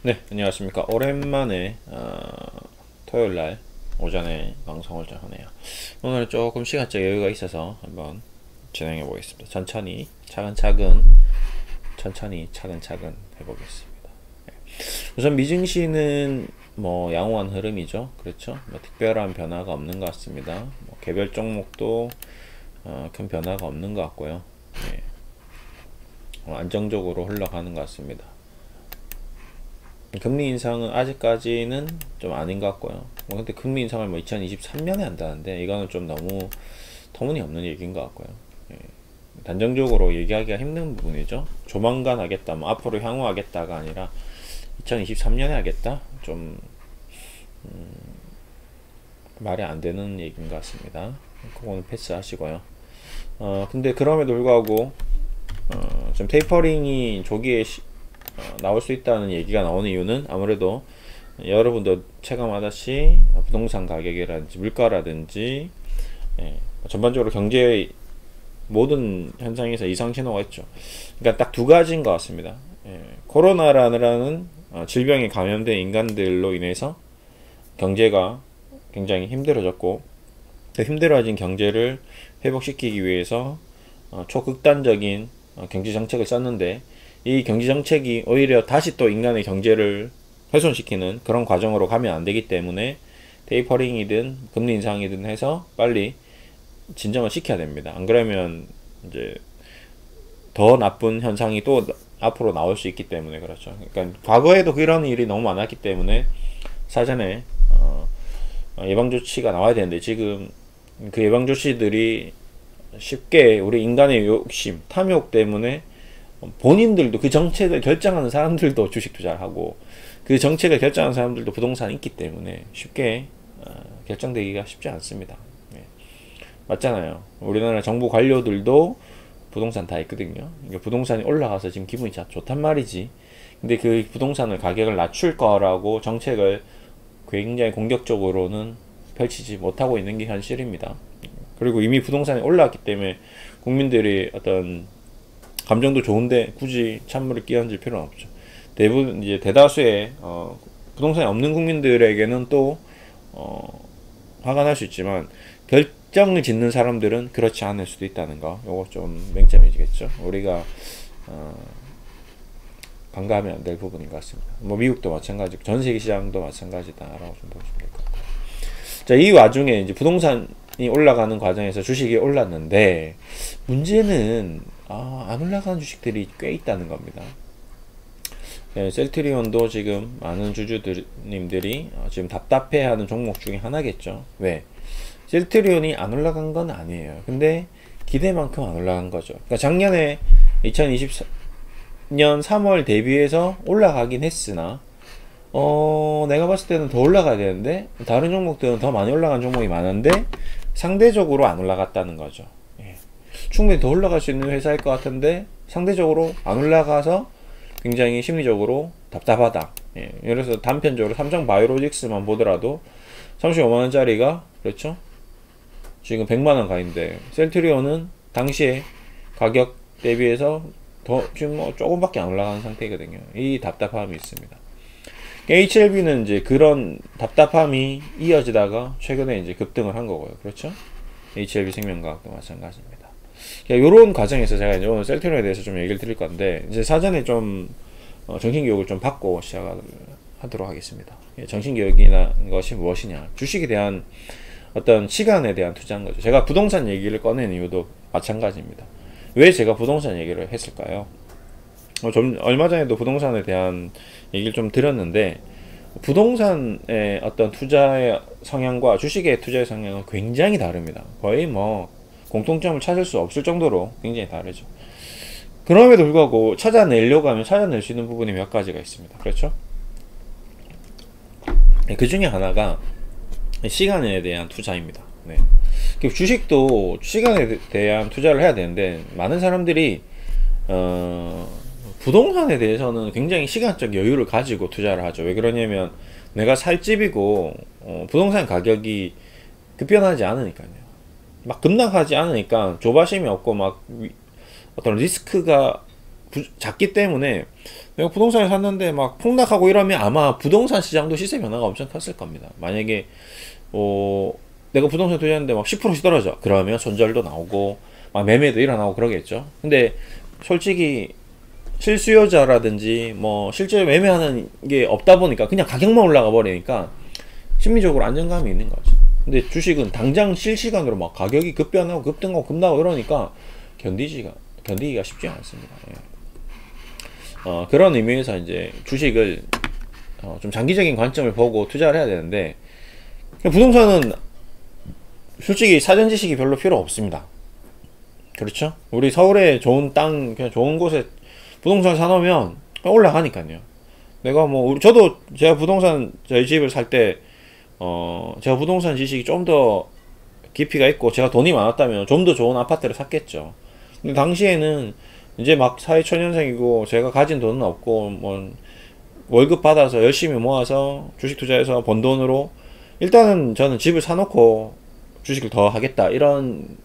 네, 안녕하십니까. 오랜만에 토요일날 오전에 방송을 좀 하네요. 오늘 조금 시간적 여유가 있어서 한번 진행해 보겠습니다. 차근차근 해보겠습니다. 네. 우선 미증시는 뭐 양호한 흐름이죠. 그렇죠. 뭐 특별한 변화가 없는 것 같습니다. 뭐 개별 종목도 큰 변화가 없는 것 같고요. 네. 안정적으로 흘러가는 것 같습니다. 금리 인상은 아직까지는 좀 아닌 것 같고요. 근데 금리 인상을 뭐 2023년에 한다는데 이거는 좀 너무 터무니없는 얘기인 것 같고요. 예. 단정적으로 얘기하기가 힘든 부분이죠. 조만간 하겠다, 뭐 앞으로 향후하겠다가 아니라 2023년에 하겠다? 좀 말이 안 되는 얘기인 것 같습니다. 그거는 패스하시고요. 근데 그럼에도 불구하고 좀 테이퍼링이 조기에 나올 수 있다는 얘기가 나오는 이유는 아무래도 여러분도 체감하다시 부동산 가격이라든지 물가라든지 전반적으로 경제의 모든 현상에서 이상 신호가 있죠. 그러니까 딱 두 가지인 것 같습니다. 코로나라는 질병에 감염된 인간들로 인해서 경제가 굉장히 힘들어졌고, 그 힘들어진 경제를 회복시키기 위해서 초극단적인 경제 정책을 썼는데, 이 경제 정책이 오히려 다시 또 인간의 경제를 훼손시키는 그런 과정으로 가면 안 되기 때문에 테이퍼링이든 금리 인상이든 해서 빨리 진정을 시켜야 됩니다. 안 그러면 이제 더 나쁜 현상이 또 앞으로 나올 수 있기 때문에 그렇죠. 그러니까 과거에도 그런 일이 너무 많았기 때문에 사전에 예방 조치가 나와야 되는데, 지금 그 예방 조치들이 쉽게 우리 인간의 욕심, 탐욕 때문에 본인들도, 그 정책을 결정하는 사람들도 주식 투자를 하고, 그 정책을 결정하는 사람들도 부동산이 있기 때문에 쉽게 결정되기가 쉽지 않습니다. 예. 맞잖아요. 우리나라 정부 관료들도 부동산 다 있거든요. 그러니까 부동산이 올라가서 지금 기분이 좋단 말이지. 근데 그 부동산을 가격을 낮출 거라고 정책을 굉장히 공격적으로는 펼치지 못하고 있는 게 현실입니다. 그리고 이미 부동산이 올라왔기 때문에 국민들이 어떤 감정도 좋은데 굳이 찬물을 끼얹을 필요는 없죠. 대부분 이제 대다수의 부동산이 없는 국민들에게는 또 화가 날 수 있지만, 결정을 짓는 사람들은 그렇지 않을 수도 있다는 거, 요거 좀 맹점이겠죠. 우리가 간과하면 안 될 부분인 것 같습니다. 뭐 미국도 마찬가지고 전 세계 시장도 마찬가지다라고 좀 보시면 될 것 같고요. 자, 이 와중에 이제 부동산이 올라가는 과정에서 주식이 올랐는데, 문제는 안 올라가는 주식들이 꽤 있다는 겁니다. 네, 셀트리온도 지금 많은 주주님들이 지금 답답해하는 종목 중에 하나겠죠. 왜? 셀트리온이 안 올라간 건 아니에요. 근데 기대만큼 안 올라간 거죠. 그러니까 작년에 2024년 3월 대비해서 올라가긴 했으나, 내가 봤을 때는 더 올라가야 되는데, 다른 종목들은 더 많이 올라간 종목이 많은데 상대적으로 안 올라갔다는 거죠. 예. 충분히 더 올라갈 수 있는 회사일 것 같은데 상대적으로 안 올라가서 굉장히 심리적으로 답답하다. 예. 예를 들어서 단편적으로 삼성 바이오로직스만 보더라도 35만원짜리가 그렇죠, 지금 100만원 가인데, 셀트리온은 당시에 가격 대비해서 더 지금 뭐 조금밖에 안 올라가는 상태거든요. 이 답답함이 있습니다. HLB는 이제 그런 답답함이 이어지다가 최근에 이제 급등을 한 거고요. 그렇죠? HLB 생명과학도 마찬가지입니다. 이런 과정에서 제가 이제 오늘 셀트리온에 대해서 좀 얘기를 드릴 건데, 이제 사전에 좀 정신교육을 좀 받고 시작하도록 하겠습니다. 정신교육이라는 것이 무엇이냐, 주식에 대한 어떤 시간에 대한 투자인 거죠. 제가 부동산 얘기를 꺼낸 이유도 마찬가지입니다. 왜 제가 부동산 얘기를 했을까요? 얼마 전에도 부동산에 대한 얘기를 좀 드렸는데, 부동산의 어떤 투자의 성향과 주식의 투자의 성향은 굉장히 다릅니다. 거의 뭐 공통점을 찾을 수 없을 정도로 굉장히 다르죠. 그럼에도 불구하고 찾아내려고 하면 찾아낼 수 있는 부분이 몇 가지가 있습니다. 그렇죠? 그 중에 하나가 시간에 대한 투자입니다. 네. 주식도 시간에 대한 투자를 해야 되는데, 많은 사람들이 부동산에 대해서는 굉장히 시간적 여유를 가지고 투자를 하죠. 왜 그러냐면 내가 살 집이고 부동산 가격이 급변하지 않으니까요. 막 급락하지 않으니까 조바심이 없고 막 어떤 리스크가 작기 때문에 내가 부동산을 샀는데 막 폭락하고 이러면 아마 부동산 시장도 시세 변화가 엄청 컸을 겁니다. 만약에 내가 부동산 투자했는데 막 10%씩 떨어져. 그러면 손절도 나오고 막 매매도 일어나고 그러겠죠. 근데 솔직히 실수요자라든지 뭐 실제 매매하는 게 없다 보니까 그냥 가격만 올라가 버리니까 심리적으로 안정감이 있는 거죠. 근데 주식은 당장 실시간으로 막 가격이 급변하고 급등하고 급나고 이러니까 견디기가 쉽지 않습니다. 예. 그런 의미에서 이제 주식을 좀 장기적인 관점을 보고 투자를 해야 되는데, 부동산은 솔직히 사전 지식이 별로 필요 없습니다. 그렇죠? 우리 서울에 좋은 땅, 그냥 좋은 곳에 부동산 사놓으면 올라가니까요. 내가 뭐, 제가 부동산, 저희 집을 살 때, 제가 부동산 지식이 좀 더 깊이가 있고, 제가 돈이 많았다면 좀 더 좋은 아파트를 샀겠죠. 근데 당시에는 이제 막 사회초년생이고, 제가 가진 돈은 없고, 뭐, 월급 받아서 열심히 모아서 주식 투자해서 번 돈으로, 일단은 저는 집을 사놓고 주식을 더 하겠다. 이런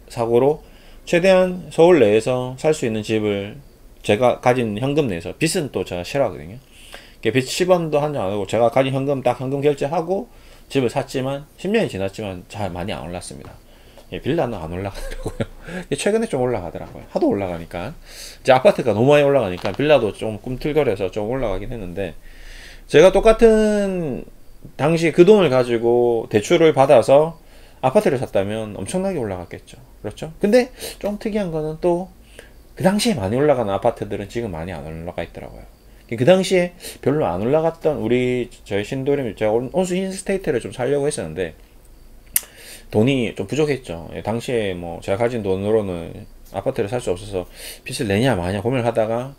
사고로, 최대한 서울 내에서 살 수 있는 집을 제가 가진 현금 내에서, 빚은 또 제가 싫어하거든요. 빚 10원도 한 장 안 하고 제가 가진 현금 딱 현금 결제하고 집을 샀지만 10년이 지났지만 잘 많이 안 올랐습니다. 빌라는 안 올라가더라고요. 최근에 좀 올라가더라고요. 하도 올라가니까. 이제 아파트가 너무 많이 올라가니까 빌라도 좀 꿈틀거려서 좀 올라가긴 했는데, 제가 똑같은 당시 그 돈을 가지고 대출을 받아서 아파트를 샀다면 엄청나게 올라갔겠죠. 그렇죠? 근데 좀 특이한 거는 또 그 당시에 많이 올라간 아파트들은 지금 많이 안 올라가 있더라고요. 그 당시에 별로 안 올라갔던 저희 신도림, 제가 온수 힐스테이트를 좀 살려고 했었는데 돈이 좀 부족했죠. 당시에 뭐 제가 가진 돈으로는 아파트를 살 수 없어서 빚을 내냐 마냐 고민을 하다가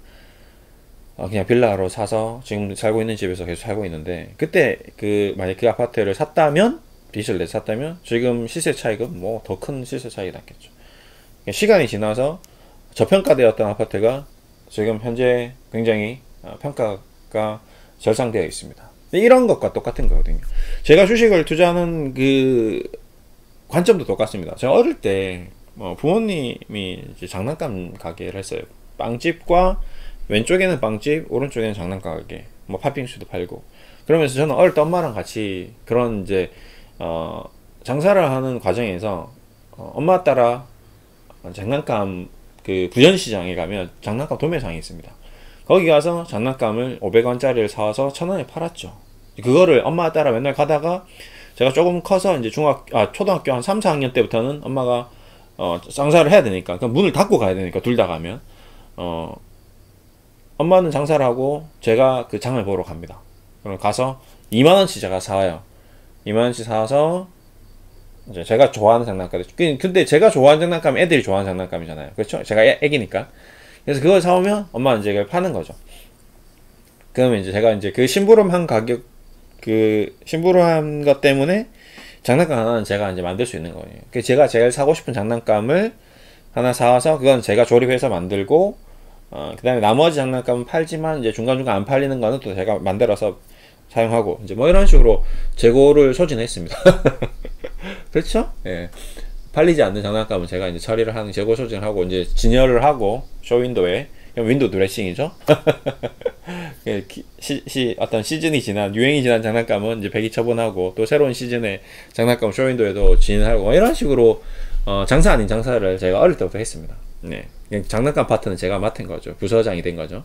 그냥 빌라로 사서 지금 살고 있는 집에서 계속 살고 있는데, 그때 만약 그 아파트를 샀다면, 빚을 내 샀다면 지금 시세 차익은 뭐 더 큰 시세 차익이 났겠죠. 시간이 지나서 저평가되었던 아파트가 지금 현재 굉장히 평가가 절상되어 있습니다. 이런 것과 똑같은 거거든요. 제가 주식을 투자하는 그 관점도 똑같습니다. 제가 어릴 때 부모님이 이제 장난감 가게를 했어요. 빵집과 왼쪽에는 빵집, 오른쪽에는 장난감 가게, 뭐 팥빙수도 팔고. 그러면서 저는 어릴 때 엄마랑 같이 그런 이제 장사를 하는 과정에서 엄마 따라 장난감 부전시장에 가면 장난감 도매상이 있습니다. 거기 가서 장난감을 500원짜리를 사와서 1000원에 팔았죠. 그거를 엄마 따라 맨날 가다가 제가 조금 커서 이제 초등학교 한 3, 4학년 때부터는 엄마가 장사를 해야 되니까, 그럼 문을 닫고 가야 되니까, 둘 다 가면 엄마는 장사를 하고 제가 그 장을 보러 갑니다. 그럼 가서 2만원치 제가 사와요. 2만원치 사와서 이제 제가 좋아하는 장난감, 근데 제가 좋아하는 장난감은 애들이 좋아하는 장난감이잖아요. 그렇죠? 제가 애기니까. 그래서 그걸 사오면 엄마는 이제 그걸 파는 거죠. 그러면 이제 제가 이제 그 심부름한 가격, 심부름한 것 때문에 장난감 하나는 제가 이제 만들 수 있는 거예요. 제가 제일 사고 싶은 장난감을 하나 사와서 그건 제가 조립해서 만들고, 그 다음에 나머지 장난감은 팔지만 이제 중간중간 안 팔리는 거는 또 제가 만들어서 사용하고, 이제 뭐 이런 식으로 재고를 소진했습니다. 그렇죠? 예. 팔리지 않는 장난감은 제가 이제 처리를 하는, 재고 소진을 하고, 이제 진열을 하고, 쇼윈도에, 윈도우 드레싱이죠? 어떤 시즌이 지난, 유행이 지난 장난감은 이제 배기 처분하고, 또 새로운 시즌의 장난감 쇼윈도에도 진열하고, 뭐 이런 식으로, 장사 아닌 장사를 제가 어릴 때부터 했습니다. 네. 장난감 파트는 제가 맡은 거죠. 부서장이 된 거죠.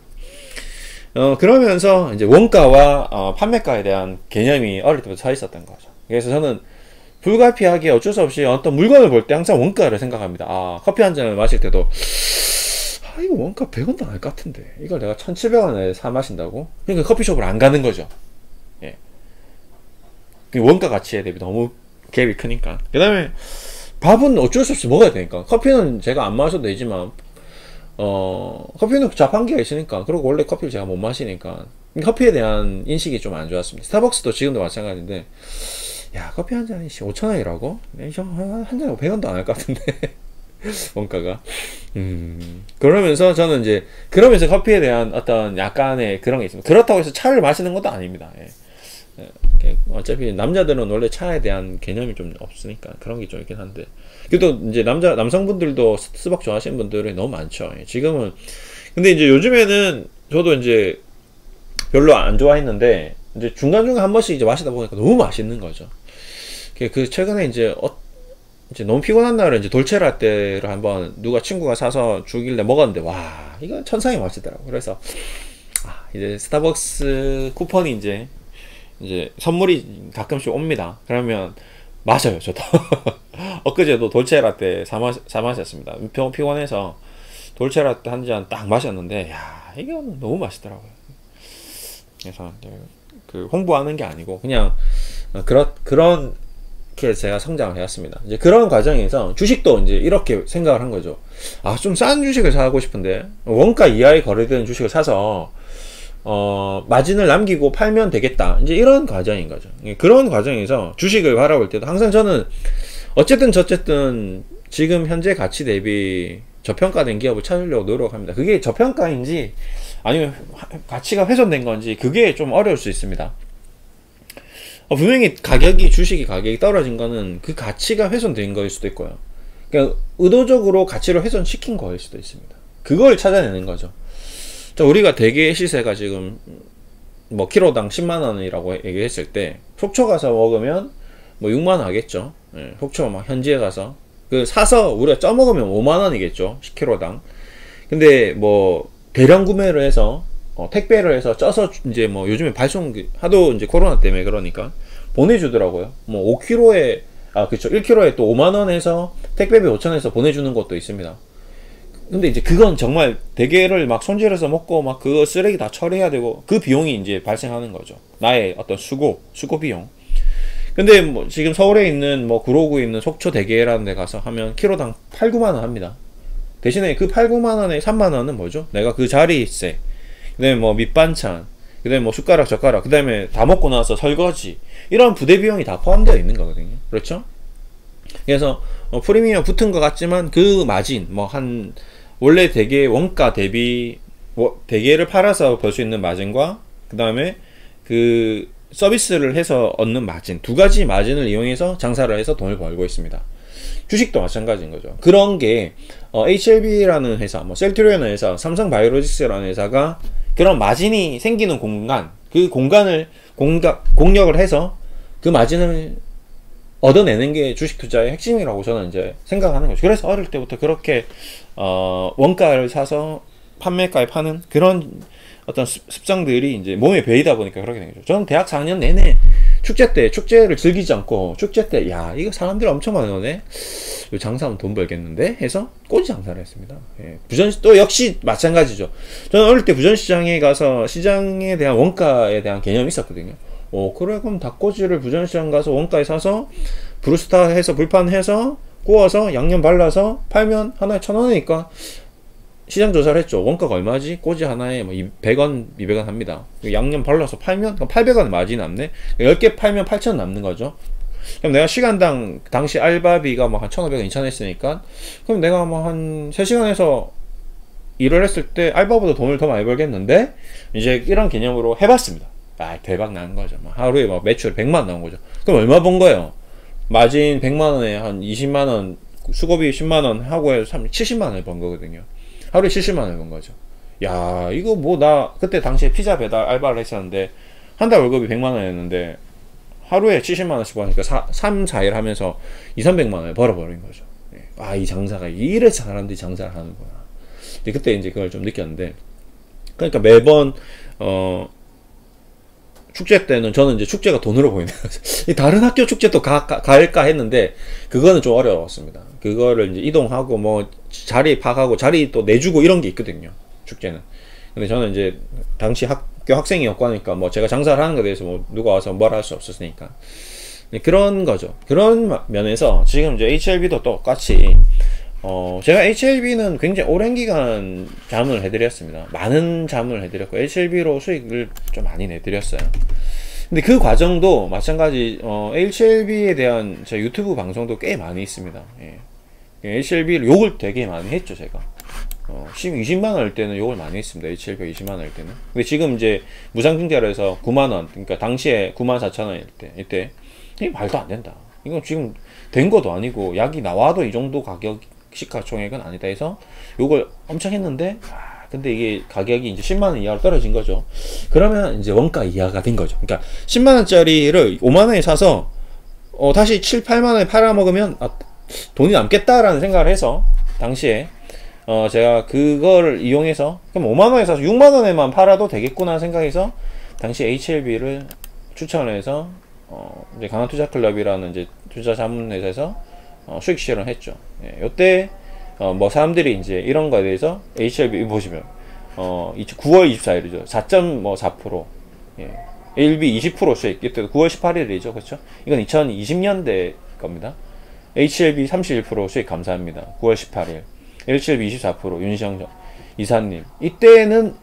그러면서 이제 원가와 판매가에 대한 개념이 어릴 때부터 서 있었던 거죠. 그래서 저는 불가피하게 어쩔 수 없이 어떤 물건을 볼 때 항상 원가를 생각합니다. 커피 한 잔을 마실 때도 이거 원가 100원도 안 할 것 같은데 이걸 내가 1700원에 사 마신다고? 그러니까 커피숍을 안 가는 거죠. 예. 원가 가치에 대비 너무 갭이 크니까. 그 다음에 밥은 어쩔 수 없이 먹어야 되니까. 커피는 제가 안 마셔도 되지만 커피는 자판기가 있으니까, 그리고 원래 커피를 제가 못 마시니까 커피에 대한 인식이 좀 안 좋았습니다. 스타벅스도 지금도 마찬가지인데, 야, 커피 한 잔이 5,000원이라고? 한 잔에 100원도 안 할 것 같은데 원가가. 그러면서 저는 이제 그러면서 커피에 대한 어떤 약간의 그런 게 있습니다. 그렇다고 해서 차를 마시는 것도 아닙니다. 예. 어차피 남자들은 원래 차에 대한 개념이 좀 없으니까 그런 게 좀 있긴 한데, 그래도 이제 남성분들도 스벅 좋아하시는 분들이 너무 많죠. 지금은 근데 이제 요즘에는 저도 이제 별로 안 좋아했는데 이제 중간중간 한 번씩 이제 마시다 보니까 너무 맛있는 거죠. 그 최근에 이제 너무 피곤한 날에 이제 돌체라떼를 한번 누가 친구가 사서 주길래 먹었는데 와 이건 천상의 맛이더라고. 그래서 이제 스타벅스 쿠폰이 이제 선물이 가끔씩 옵니다. 그러면 마셔요 저도. 엊그제도 돌체라떼 사 마셨습니다. 피곤해서 돌체라떼 한 잔 딱 마셨는데 야 이건 너무 맛있더라고요. 그래서 그 홍보하는 게 아니고 그냥 그런 게 제가 성장을 해왔습니다. 이제 그런 과정에서 주식도 이제 이렇게 생각을 한 거죠. 좀 싼 주식을 사고 싶은데 원가 이하에 거래되는 주식을 사서 마진을 남기고 팔면 되겠다. 이제 이런 과정인 거죠. 그런 과정에서 주식을 바라볼 때도 항상 저는 어쨌든 지금 현재 가치 대비 저평가된 기업을 찾으려고 노력합니다. 그게 저평가인지 아니면 가치가 훼손된 건지 그게 좀 어려울 수 있습니다. 분명히 주식이 가격이 떨어진 거는 그 가치가 훼손된 거일 수도 있고요. 그러니까 의도적으로 가치를 훼손시킨 거일 수도 있습니다. 그걸 찾아내는 거죠. 자, 우리가 대게 시세가 지금 뭐 키로당 10만원이라고 얘기했을 때 속초 가서 먹으면 뭐 6만원 하겠죠. 속초 막 현지에 가서 사서 우리가 쪄먹으면 5만원이겠죠 10kg당. 근데 뭐 대량 구매를 해서 택배를 해서 쪄서 이제 뭐 요즘에 발송 하도 이제 코로나 때문에 그러니까 보내주더라고요. 뭐 5kg에 그쵸 1kg에 또 5만원 해서 택배비 5천원에서 보내주는 것도 있습니다. 근데 이제 그건 정말 대게를 막 손질해서 먹고 막 그거 쓰레기 다 처리해야 되고 그 비용이 이제 발생하는 거죠. 나의 어떤 수고 비용. 근데 뭐 지금 서울에 있는 뭐 구로구에 있는 속초 대게라는 데 가서 하면 키로당 8, 9만원 합니다. 대신에 그 8, 9만원에 3만원은 뭐죠? 내가 그 자리세, 그 다음에 뭐 밑반찬, 그 다음에 뭐 숟가락 젓가락, 그 다음에 다 먹고 나서 설거지, 이런 부대 비용이 다 포함되어 있는 거거든요. 그렇죠? 그래서 프리미엄 붙은 것 같지만 그 마진 원래 대게 원가 대비 대게를 팔아서 벌 수 있는 마진과 그 다음에 그 서비스를 해서 얻는 마진, 두 가지 마진을 이용해서 장사를 해서 돈을 벌고 있습니다. 주식도 마찬가지인 거죠. 그런 게 HLB라는 회사, 뭐 셀트리온이라는 회사, 삼성바이오로직스라는 회사가 그런 마진이 생기는 공간, 그 공간을 공략을 해서 그 마진을 얻어내는 게 주식 투자의 핵심이라고 저는 이제 생각하는 거죠. 그래서 어릴 때부터 그렇게 원가를 사서 판매가에 파는 그런 어떤 습성들이 이제 몸에 배이다 보니까 그렇게 된 거죠. 저는 대학 4학년 내내 축제를 즐기지 않고 축제 때 이거 사람들이 엄청 많이 오네, 장사하면 돈 벌겠는데 해서 꼬지 장사를 했습니다. 또 역시 마찬가지죠. 저는 어릴 때 부전시장에 가서 시장에 대한 원가에 대한 개념이 있었거든요. 그래 그럼 닭꼬지를 부전시장 가서 원가에 사서 브루스타 해서 불판해서 구워서 양념 발라서 팔면 하나에 1,000원이니까 시장 조사를 했죠. 원가가 얼마지? 꼬지 하나에 뭐 100원, 200원 합니다. 양념 발라서 팔면 800원 마진 남네. 10개 팔면 8,000원 남는 거죠. 그럼 내가 시간당 당시 알바비가 막 한 1,500원, 2,000원 했으니까 그럼 내가 뭐 한 3시간에서 일을 했을 때 알바보다 돈을 더 많이 벌겠는데, 이제 이런 개념으로 해봤습니다. 대박 나는 거죠. 하루에 막 매출 100만 나온 거죠. 그럼 얼마 번 거예요? 마진 100만원에 한 20만원, 수고비 10만원 하고 해서 70만원을 번 거거든요. 하루에 70만원을 번 거죠. 이거 뭐 나 그때 당시에 피자 배달 알바를 했었는데 한 달 월급이 100만원이었는데 하루에 70만원씩 버니까 3, 4일 하면서 200~300만원을 벌어버린 거죠. 이 장사가 이래서 사람들이 장사를 하는구나. 그때 이제 그걸 좀 느꼈는데, 그러니까 매번 축제 때는 저는 이제 축제가 돈으로 보이는 거죠. 다른 학교 축제도 갈까 했는데 그거는 좀 어려웠습니다. 그거를 이제 이동하고 뭐 자리 파악하고 자리 또 내주고 이런 게 있거든요, 축제는. 근데 저는 이제 당시 학교 학생이었고 하니까 뭐 제가 장사를 하는 것에 대해서 뭐 누가 와서 뭐라 할 수 없었으니까 그런 거죠. 그런 면에서 지금 이제 HLB도 똑같이 제가 HLB는 굉장히 오랜 기간 자문을 해드렸습니다. 많은 자문을 해드렸고 HLB로 수익을 좀 많이 내드렸어요. 근데 그 과정도 마찬가지 HLB에 대한 제 유튜브 방송도 꽤 많이 있습니다. HLB를 욕을 되게 많이 했죠, 제가. 20만원 할 때는 욕을 많이 했습니다. HLB가 20만원 할 때는. 근데 지금 이제 무상증자로 해서 9만원, 그러니까 당시에 94,000원일 때, 이때 이게 말도 안 된다. 이건 지금 된 것도 아니고 약이 나와도 이 정도 가격 시가총액은 아니다 해서 욕을 엄청 했는데 근데 이게 가격이 이제 10만원 이하로 떨어진 거죠. 그러면 이제 원가 이하가 된 거죠. 그러니까 10만원짜리를 5만원에 사서 다시 7, 8만원에 팔아먹으면 돈이 남겠다라는 생각을 해서 당시에 제가 그걸 이용해서 그럼 5만원에 사서 6만원에만 팔아도 되겠구나 생각해서 당시 HLB를 추천해서 이제 강한투자클럽이라는 이제 투자 자문회사에서 수익 실현을 했죠. 예, 요때 뭐 사람들이 이제 이런 거에 대해서 HLB 보시면 9월 24일이죠. 4.4%. 예. ALB 20% 수익. 이때 9월 18일이죠. 그렇죠? 이건 2020년대 겁니다. HLB 31% 수익 감사합니다. 9월 18일. HLB 24% 윤시영 이사님. 이때는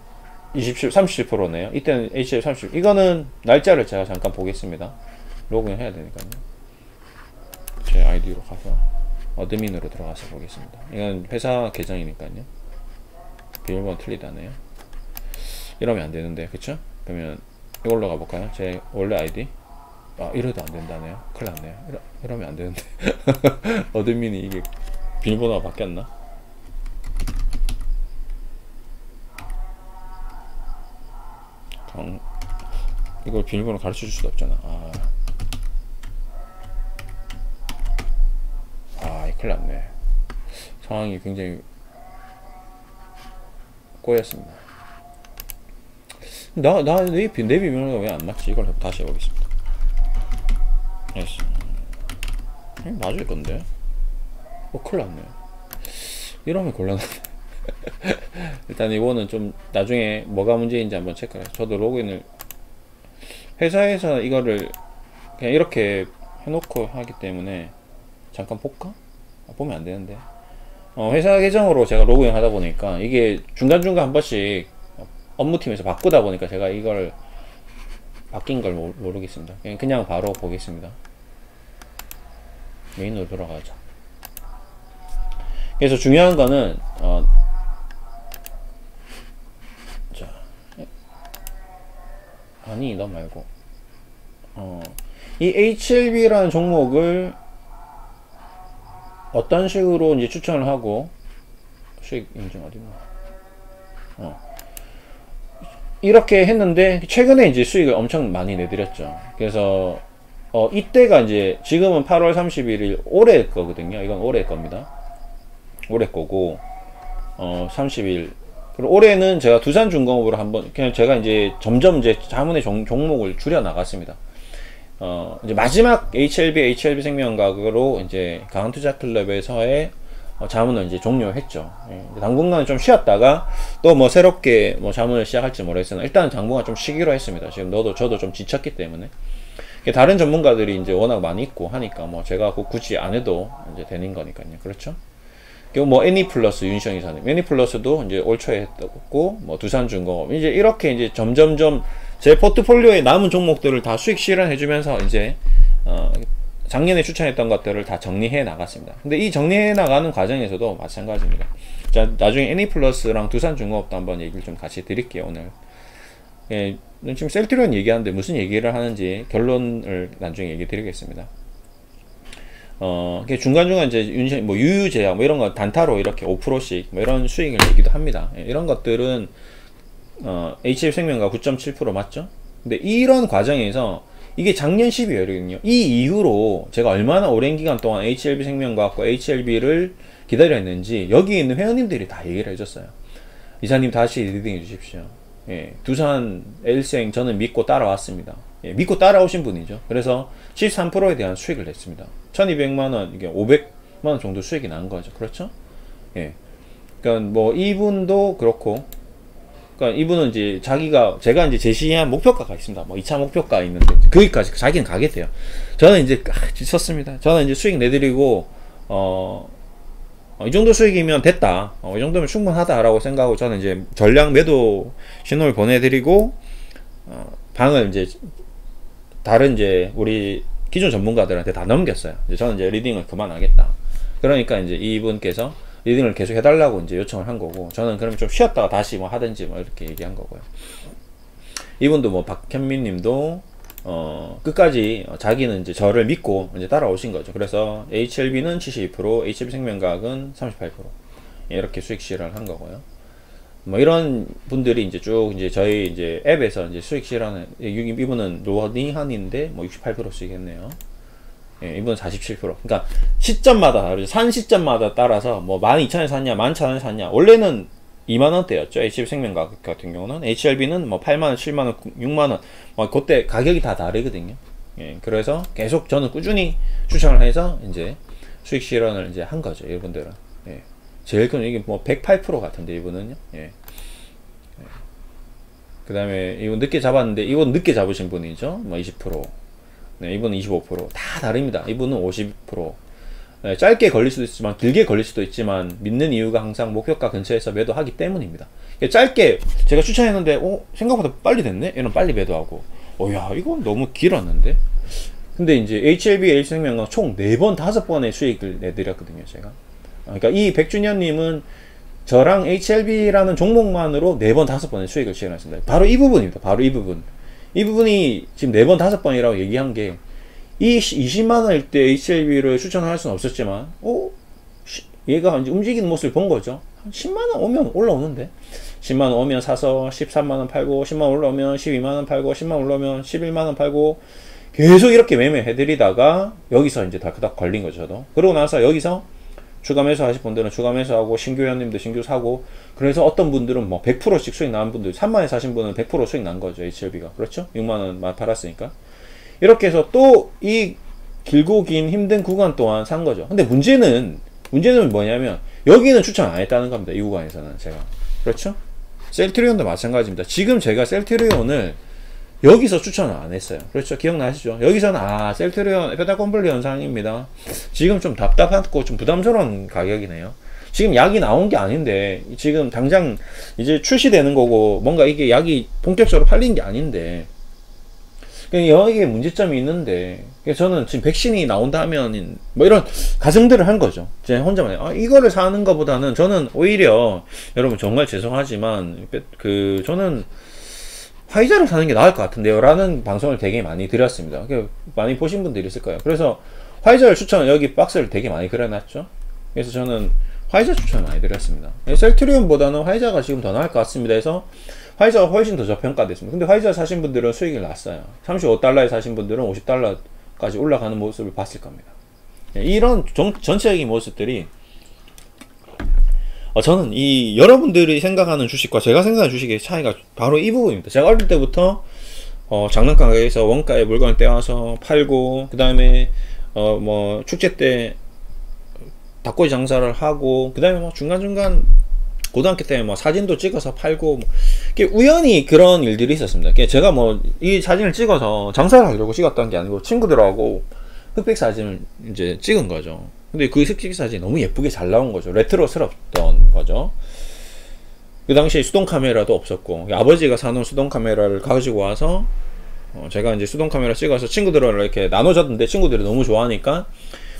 37%네요. 이때는 HLB 30. 이거는 날짜를 제가 잠깐 보겠습니다. 로그인 해야 되니까요. 제 아이디로 가서 어드민으로 들어가서 보겠습니다. 이건 회사 계정이니까요. 비밀번호 틀리다네요. 이러면 안 되는데, 그쵸? 그러면 이걸로 가볼까요? 제 원래 아이디. 이래도 안 된다네요. 큰일 났네요. 이러면 안 되는데. 어드민이 이게 비밀번호가 바뀌었나? 이걸 비밀번호 가르쳐 줄 수도 없잖아. 큰일 났네. 상황이 굉장히 꼬였습니다. 내 비밀번호가 왜 안 맞지? 이걸 다시 해보겠습니다. 맞을 건데? 큰일 났네. 이러면 곤란하네. 일단 이거는 좀 나중에 뭐가 문제인지 한번 체크해. 저도 로그인을 회사에서 이거를 그냥 이렇게 해놓고 하기 때문에 잠깐 볼까? 보면 안 되는데. 회사 계정으로 제가 로그인 하다 보니까 이게 중간중간 한 번씩 업무팀에서 바꾸다 보니까 제가 이걸 바뀐 걸 모르겠습니다. 그냥 바로 보겠습니다. 메인으로 돌아가자. 그래서 중요한 거는 자, 아니 너 말고 이 HLB라는 종목을 어떤 식으로 이제 추천을 하고 수익 인증 어딨나? 이렇게 했는데 최근에 이제 수익을 엄청 많이 내드렸죠. 그래서 이때가 이제 지금은 8월 31일 올해 거거든요. 이건 올해 겁니다. 올해 거고 30일. 그리고 올해는 제가 두산중공업으로 한번 그냥 제가 이제 점점 이제 자문의 종목을 줄여 나갔습니다. 이제 마지막 HLB 생명과학으로 이제 강한투자클럽에서의 자문을 이제 종료했죠. 예, 당분간 좀 쉬었다가 또 뭐 새롭게 뭐 자문을 시작할지 모르겠으나 일단 당분간 좀 쉬기로 했습니다. 지금 저도 좀 지쳤기 때문에. 다른 전문가들이 이제 워낙 많이 있고 하니까 뭐 제가 굳이 안 해도 이제 되는 거니까요. 그렇죠? 그리고 뭐 애니플러스 윤시영 이사님, 애니플러스도 이제 올 초에 했고 뭐 두산중공업 이제 이렇게 이제 점점점 제 포트폴리오에 남은 종목들을 다 수익 실현해주면서 이제 작년에 추천했던 것들을 다 정리해 나갔습니다. 근데 이 정리해 나가는 과정에서도 마찬가지입니다. 자, 나중에 애니플러스랑 두산중공업도 한번 얘기를 좀 같이 드릴게요. 오늘 지금 셀트리온 얘기하는데 무슨 얘기를 하는지 결론을 나중에 얘기 드리겠습니다. 중간중간 이제 뭐 유유제약 뭐 이런 거 단타로 이렇게 5%씩 뭐 이런 수익을 내기도 합니다. 이런 것들은 HL생명과 9.7% 맞죠? 근데 이런 과정에서 이게 작년 12월이거든요. 이 이후로 제가 얼마나 오랜 기간 동안 HLB생명과학과 HLB를 기다려 했는지 여기 있는 회원님들이 다 얘기를 해줬어요. 이사님 다시 리딩해 주십시오. 예, 두산 L생 저는 믿고 따라왔습니다. 예, 믿고 따라오신 분이죠. 그래서 13%에 대한 수익을 냈습니다. 1200만원, 이게 500만원 정도 수익이 난 거죠. 그렇죠? 예. 그러니까 뭐 이분도 그렇고, 그러니까 이분은 이제 제가 이제 제시한 목표가가 있습니다. 뭐 2차 목표가 있는데, 거기까지 자기는 가겠대요. 저는 이제, 지쳤습니다. 저는 이제 수익 내드리고, 이 정도 수익이면 됐다. 이 정도면 충분하다라고 생각하고 저는 이제 전량 매도 신호를 보내드리고, 방을 이제 다른 이제 우리 기존 전문가들한테 다 넘겼어요. 이제 저는 이제 리딩을 그만하겠다. 그러니까 이제 이분께서 리딩을 계속 해달라고 이제 요청을 한 거고, 저는 그러면 좀 쉬었다가 다시 뭐 하든지 뭐 이렇게 얘기한 거고요. 이분도 뭐 박현민 님도 끝까지 자기는 이제 저를 믿고 이제 따라오신 거죠. 그래서 HLB는 72%, HLB생명과학은 38% 이렇게 수익 실현을 한 거고요. 뭐 이런 분들이 이제 쭉 이제 저희 이제 앱에서 이제 수익 실현은 이분은 로딩한인데 뭐 68% 수익했네요. 예, 이분 47%. 그러니까 시점마다 다르죠. 산 시점마다 따라서 뭐 12,000원 샀냐, 11,000원 샀냐. 원래는 2만원대였죠. HB생명 같은 경우는. HLB는 뭐 8만원, 7만원, 6만원. 뭐 그때 가격이 다 다르거든요. 예, 그래서 계속 저는 꾸준히 추천을 해서 이제 수익 실현을 이제 한 거죠. 이분들은. 예. 제일 큰, 이게 뭐 108% 같은데, 이분은요. 예. 예. 그 다음에 이분 늦게 잡았는데, 이분 늦게 잡으신 분이죠. 뭐 20%. 네, 이분은 25%. 다 다릅니다. 이분은 50%. 네, 짧게 걸릴 수도 있지만 길게 걸릴 수도 있지만 믿는 이유가 항상 목표가 근처에서 매도하기 때문입니다. 짧게 제가 추천했는데 생각보다 빨리 됐네? 이런 빨리 매도하고 야 이건 너무 길었는데? 근데 이제 HLB, H생명은 총 4번, 5번의 수익을 내드렸거든요, 제가. 그러니까 이 백준현님은 저랑 HLB라는 종목만으로 4번, 5번의 수익을 실현했습니다. 바로 이 부분입니다. 바로 이 부분. 이 부분이 지금 4번, 5번이라고 얘기한 게 이 20만원일 때 HLB를 추천할 수는 없었지만 얘가 이제 움직이는 모습을 본 거죠. 한 10만원 오면 올라오는데 10만원 오면 사서 13만원 팔고 10만원 올라오면 12만원 팔고 10만원 올라오면 11만원 팔고 계속 이렇게 매매해 드리다가 여기서 이제 다크닥 걸린 거죠. 저도. 그러고 나서 여기서 추가 매수 하실 분들은 추가 매수하고 신규 회원님들 신규 사고 그래서 어떤 분들은 뭐 100%씩 수익 나는 분들 3만원에 사신 분은 100% 수익 난 거죠. HLB가. 그렇죠? 6만원만 팔았으니까. 이렇게 해서 또 이 길고 긴 힘든 구간 동안 산 거죠. 근데 문제는 뭐냐면 여기는 추천 안 했다는 겁니다. 이 구간에서는 제가. 그렇죠? 셀트리온도 마찬가지입니다. 지금 제가 셀트리온을 여기서 추천을 안 했어요. 그렇죠? 기억나시죠? 여기서는 셀트리온 페타컴플리 현상입니다. 지금 좀 답답하고 좀 부담스러운 가격이네요. 지금 약이 나온 게 아닌데 지금 당장 이제 출시되는 거고 뭔가 이게 약이 본격적으로 팔린 게 아닌데 여기에 문제점이 있는데 저는 지금 백신이 나온다 하면 뭐 이런 가정들을 한 거죠. 제가 혼자만 이거를 사는 것보다는 저는 오히려 여러분 정말 죄송하지만 저는 화이자를 사는 게 나을 것 같은데요 라는 방송을 되게 많이 드렸습니다. 많이 보신 분들이 있을 거예요. 그래서 화이자를 추천을 여기 박스를 되게 많이 그려놨죠. 그래서 저는 화이자 추천을 많이 드렸습니다. 셀트리온보다는 화이자가 지금 더 나을 것 같습니다 해서 화이자가 훨씬 더 저평가됐습니다. 근데 화이자 사신 분들은 수익이 났어요. 35달러에 사신 분들은 50달러까지 올라가는 모습을 봤을 겁니다. 이런 전체적인 모습들이 저는 이 여러분들이 생각하는 주식과 제가 생각하는 주식의 차이가 바로 이 부분입니다. 제가 어릴 때부터 장난감 가게에서 원가에 물건을 떼와서 팔고 그 다음에 뭐 축제 때 닭고기 장사를 하고 그 다음에 뭐 중간중간 고등학교 때 뭐 사진도 찍어서 팔고 뭐 우연히 그런 일들이 있었습니다. 제가 뭐 이 사진을 찍어서 장사를 하려고 찍었던 게 아니고 친구들하고 흑백 사진을 이제 찍은 거죠. 근데 그 흑백 사진이 너무 예쁘게 잘 나온 거죠. 레트로스럽던 거죠. 그 당시에 수동 카메라도 없었고 아버지가 사놓은 수동 카메라를 가지고 와서 제가 이제 수동 카메라 찍어서 친구들을 이렇게 나눠줬는데 친구들이 너무 좋아하니까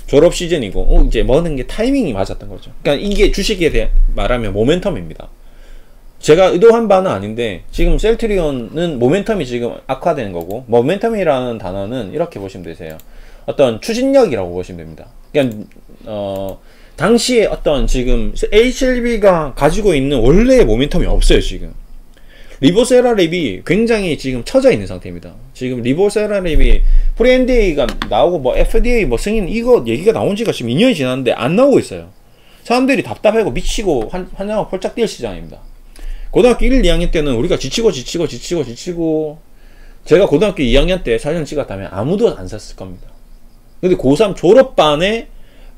졸업 시즌이고 이제 먹는 게 타이밍이 맞았던 거죠. 그러니까 이게 주식에 대해 말하면 모멘텀입니다. 제가 의도한 바는 아닌데 지금 셀트리온은 모멘텀이 지금 악화되는 거고 모멘텀이라는 단어는 이렇게 보시면 되세요. 어떤 추진력이라고 보시면 됩니다. 그러니까 당시에 어떤 지금 HLB가 가지고 있는 원래의 모멘텀이 없어요. 지금 리보세라랩이 굉장히 지금 처져 있는 상태입니다. 지금 리보세라랩이 프리-NDA가 나오고 뭐 FDA 뭐 승인 이거 얘기가 나온 지가 지금 2년이 지났는데 안 나오고 있어요. 사람들이 답답하고 미치고 환장하고 펄짝 뛸 시장입니다. 고등학교 1, 2학년 때는 우리가 지치고 제가 고등학교 2학년 때 사진을 찍었다면 아무도 안 샀을 겁니다. 근데 고3 졸업반에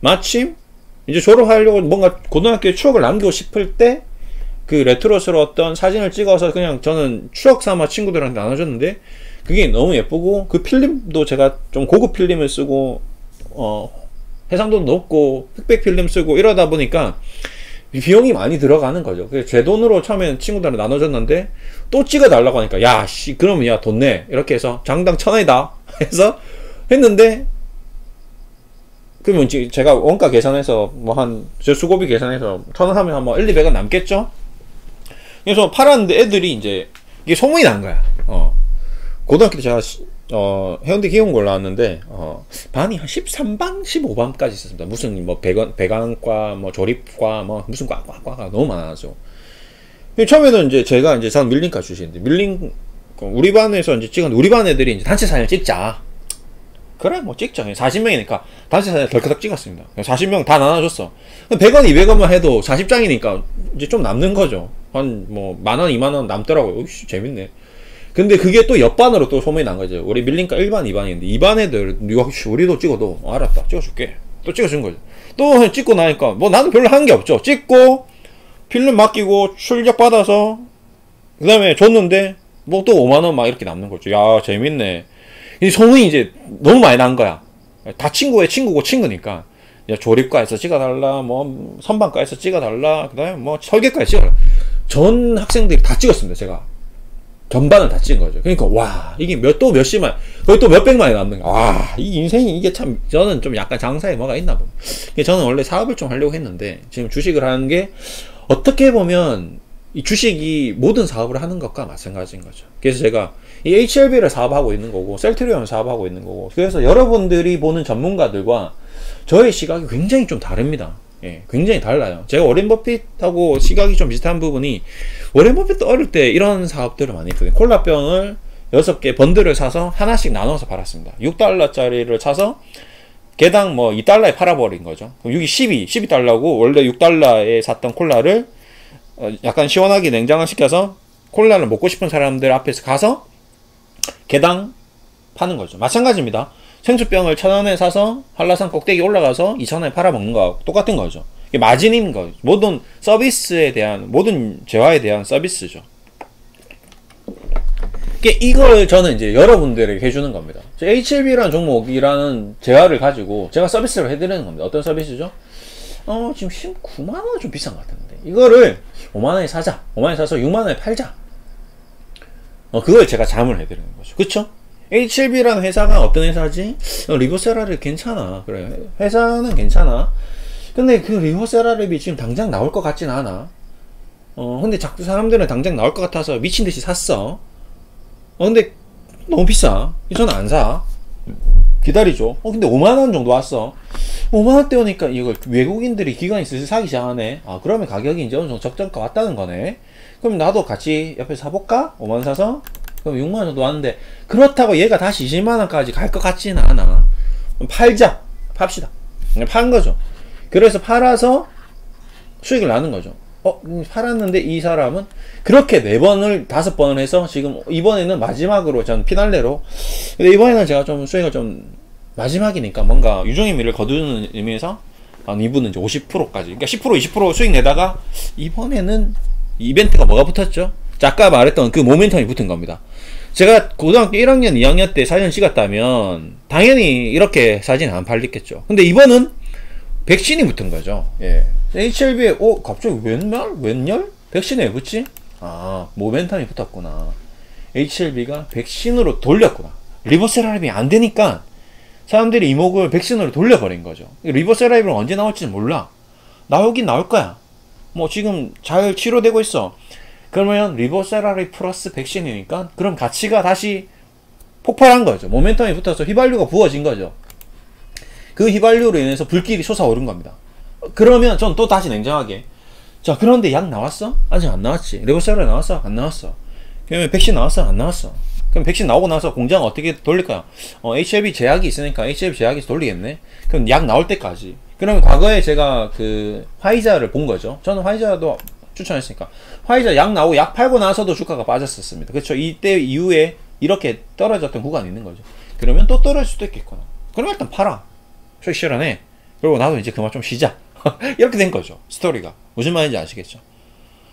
마침 이제 졸업하려고 뭔가 고등학교의 추억을 남기고 싶을 때 그 레트로스러웠던 사진을 찍어서 그냥 저는 추억 삼아 친구들한테 나눠줬는데 그게 너무 예쁘고 그 필름도 제가 좀 고급 필름을 쓰고 해상도도 높고 흑백 필름 쓰고 이러다 보니까 비용이 많이 들어가는 거죠. 그래서 제 돈으로 처음에는 친구들한테 나눠줬는데 또 찍어달라고 하니까 야씨 그러면 야 돈 내 이렇게 해서 장당 1,000원이다 해서 했는데 그러면 제가 원가 계산해서 뭐 제 수고비 계산해서 1,000원 하면 한 뭐 1, 200원 남겠죠? 그래서 팔았는데 애들이 이제 이게 소문이 난 거야. 고등학교 때 제가 해운대 기공고 올라왔는데 반이 한 13반, 15반까지 있었습니다. 무슨 뭐 배관과 뭐 조립과 뭐 무슨 과가 너무 많아서 처음에는 이제 제가 이제 전 밀링카 출신인데, 우리 반에서 이제 찍었는데, 우리 반 애들이 이제 단체 사진을 찍자. 그래, 뭐 찍자. 40명이니까 단체 사진을 덜커덕 찍었습니다. 40명 다 나눠줬어. 100원, 200원만 해도 40장이니까 이제 좀 남는 거죠. 한 뭐, 10,000원, 20,000원 남더라고요. 오씨, 재밌네. 근데 그게 또 옆반으로 또 소문이 난 거죠. 우리 밀링카 1반, 2반인데, 2반 애들, 우리도 찍어도, 알았다. 찍어줄게. 또 찍어준 거죠. 또 찍고 나니까, 뭐 나는 별로 한 게 없죠. 찍고, 필름 맡기고, 출력 받아서, 그 다음에 줬는데, 뭐 또 5만원 막 이렇게 남는 거죠. 야, 재밌네. 이 소문이 이제 너무 많이 난 거야. 다 친구의 친구고 친구니까. 야, 조립과에서 찍어달라, 뭐, 선반과에서 찍어달라, 그 다음에 뭐, 설계과에서 찍어달라. 전 학생들이 다 찍었습니다, 제가. 전반을 다 찍은 거죠. 그러니까, 와, 이게 또 몇십만, 거의 또 몇백만이 남는 거야. 와, 이 인생이 이게 참, 저는 좀 약간 장사에 뭐가 있나 봅니다. 저는 원래 사업을 좀 하려고 했는데, 지금 주식을 하는 게, 어떻게 보면, 이 주식이 모든 사업을 하는 것과 마찬가지인 거죠. 그래서 제가 이 HLB를 사업하고 있는 거고, 셀트리온을 사업하고 있는 거고, 그래서 여러분들이 보는 전문가들과 저의 시각이 굉장히 좀 다릅니다. 예, 굉장히 달라요. 제가 워렌 버핏하고 시각이 좀 비슷한 부분이, 워렌 버핏도 어릴 때 이런 사업들을 많이 했거든요. 콜라병을 6개 번들을 사서 하나씩 나눠서 팔았습니다. 6달러짜리를 사서 개당 뭐 2달러에 팔아버린 거죠. 그럼 6이 12달러고, 원래 6달러에 샀던 콜라를 약간 시원하게 냉장을 시켜서 콜라를 먹고 싶은 사람들 앞에서 가서 개당 파는 거죠. 마찬가지입니다. 생수병을 1,000원에 사서 한라산 꼭대기 올라가서 2,000원에 팔아먹는 거하고 똑같은 거죠. 이게 마진인 거죠. 모든 서비스에 대한, 모든 재화에 대한 서비스죠. 이걸 저는 이제 여러분들에게 해주는 겁니다. HLB라는 종목이라는 재화를 가지고 제가 서비스를 해드리는 겁니다. 어떤 서비스죠? 지금 19만원 좀 비싼 것 같은데, 이거를 5만원에 사자. 5만원에 사서 6만원에 팔자. 그걸 제가 자문을 해드리는 거죠. 그쵸? HLB라는 회사가 어떤 회사지? 리버세라랩 괜찮아. 그래. 회사는 괜찮아. 근데 그 리버세라랩이 지금 당장 나올 것 같진 않아. 근데 자꾸 사람들은 당장 나올 것 같아서 미친 듯이 샀어. 근데 너무 비싸. 저는 안 사. 기다리죠. 근데 5만원 정도 왔어. 5만원대 오니까 이거 외국인들이 기관이 슬슬 사기 시작하네. 그러면 가격이 이제 어느 정도 적정가 왔다는 거네. 그럼 나도 같이 옆에 사볼까? 5만원 사서? 그럼 6만원 정도 왔는데, 그렇다고 얘가 다시 20만원까지 갈 것 같지는 않아. 팔자. 팝시다. 판 거죠. 그래서 팔아서 수익을 나는 거죠. 팔았는데 이 사람은 그렇게 4번을 5번을 해서 지금 이번에는 마지막으로 전 피날레로, 근데 이번에는 제가 좀 수익을 좀 마지막이니까 뭔가 유종의 미를 거두는 의미에서 이분은 이제 50%까지, 그러니까 10% 20% 수익 내다가 이번에는 이벤트가 뭐가 붙었죠? 자, 아까 말했던 그 모멘텀이 붙은 겁니다. 제가 고등학교 1학년 2학년 때 사진 찍었다면 당연히 이렇게 사진은 안 팔렸겠죠. 근데 이번은 백신이 붙은 거죠. 예. HLB에 갑자기 웬열? 백신에 왜 붙지? 모멘텀이 붙었구나. HLB가 백신으로 돌렸구나. 리버세라랩이 안 되니까 사람들이 이목을 백신으로 돌려버린 거죠. 리버세라랩은 언제 나올지는 몰라. 나오긴 나올 거야. 뭐 지금 잘 치료되고 있어. 그러면 리버세라랩 플러스 백신이니까 그럼 가치가 다시 폭발한 거죠. 모멘텀이 붙어서 휘발유가 부어진 거죠. 그 휘발유로 인해서 불길이 솟아오른 겁니다. 그러면 전 또 다시 냉정하게, 자, 그런데 약 나왔어? 아직 안 나왔지. 리버세라랩 나왔어? 안 나왔어. 그러면 백신 나왔어? 안 나왔어. 그럼 백신 나오고 나서 공장 어떻게 돌릴까요? HLB 제약이 있으니까 HLB 제약에서 돌리겠네. 그럼 약 나올 때까지. 그러면 과거에 제가 그 화이자를 본 거죠. 저는 화이자도 추천했으니까 화이자 약 나오고 약 팔고 나서도 주가가 빠졌었습니다. 그렇죠? 이때 이후에 이렇게 떨어졌던 구간이 있는 거죠. 그러면 또 떨어질 수도 있겠구나. 그러면 일단 팔아. 소위 실현해. 그리고 나도 이제 그만 좀 쉬자. 이렇게 된 거죠. 스토리가. 무슨 말인지 아시겠죠?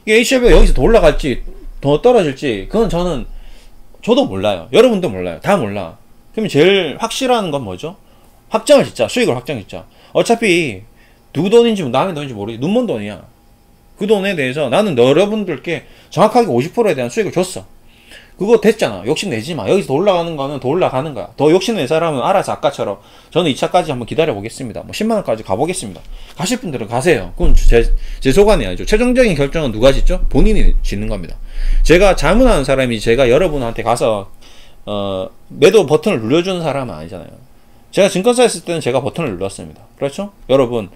이게 HLB가 여기서 더 올라갈지 더 떨어질지 그건 저도 몰라요. 여러분도 몰라요. 다 몰라. 그러면 제일 확실한 건 뭐죠? 확정을 짓자. 수익을 확정 짓자. 어차피 누구 돈인지 남의 돈인지 모르지. 눈먼 돈이야. 그 돈에 대해서 나는 여러분들께 정확하게 50%에 대한 수익을 줬어. 그거 됐잖아. 욕심내지 마. 여기서 더 올라가는 거는 더 올라가는 거야. 더 욕심낼 사람은 알아서 아까처럼 저는 2차까지 한번 기다려 보겠습니다. 뭐 10만원까지 가보겠습니다. 가실 분들은 가세요. 그건 제 소관이 아니죠. 최종적인 결정은 누가 짓죠? 본인이 짓는 겁니다. 제가 자문하는 사람이 제가 여러분한테 가서 매도 버튼을 눌러주는 사람은 아니잖아요. 제가 증권사 했을 때는 제가 버튼을 눌렀습니다. 그렇죠? 여러분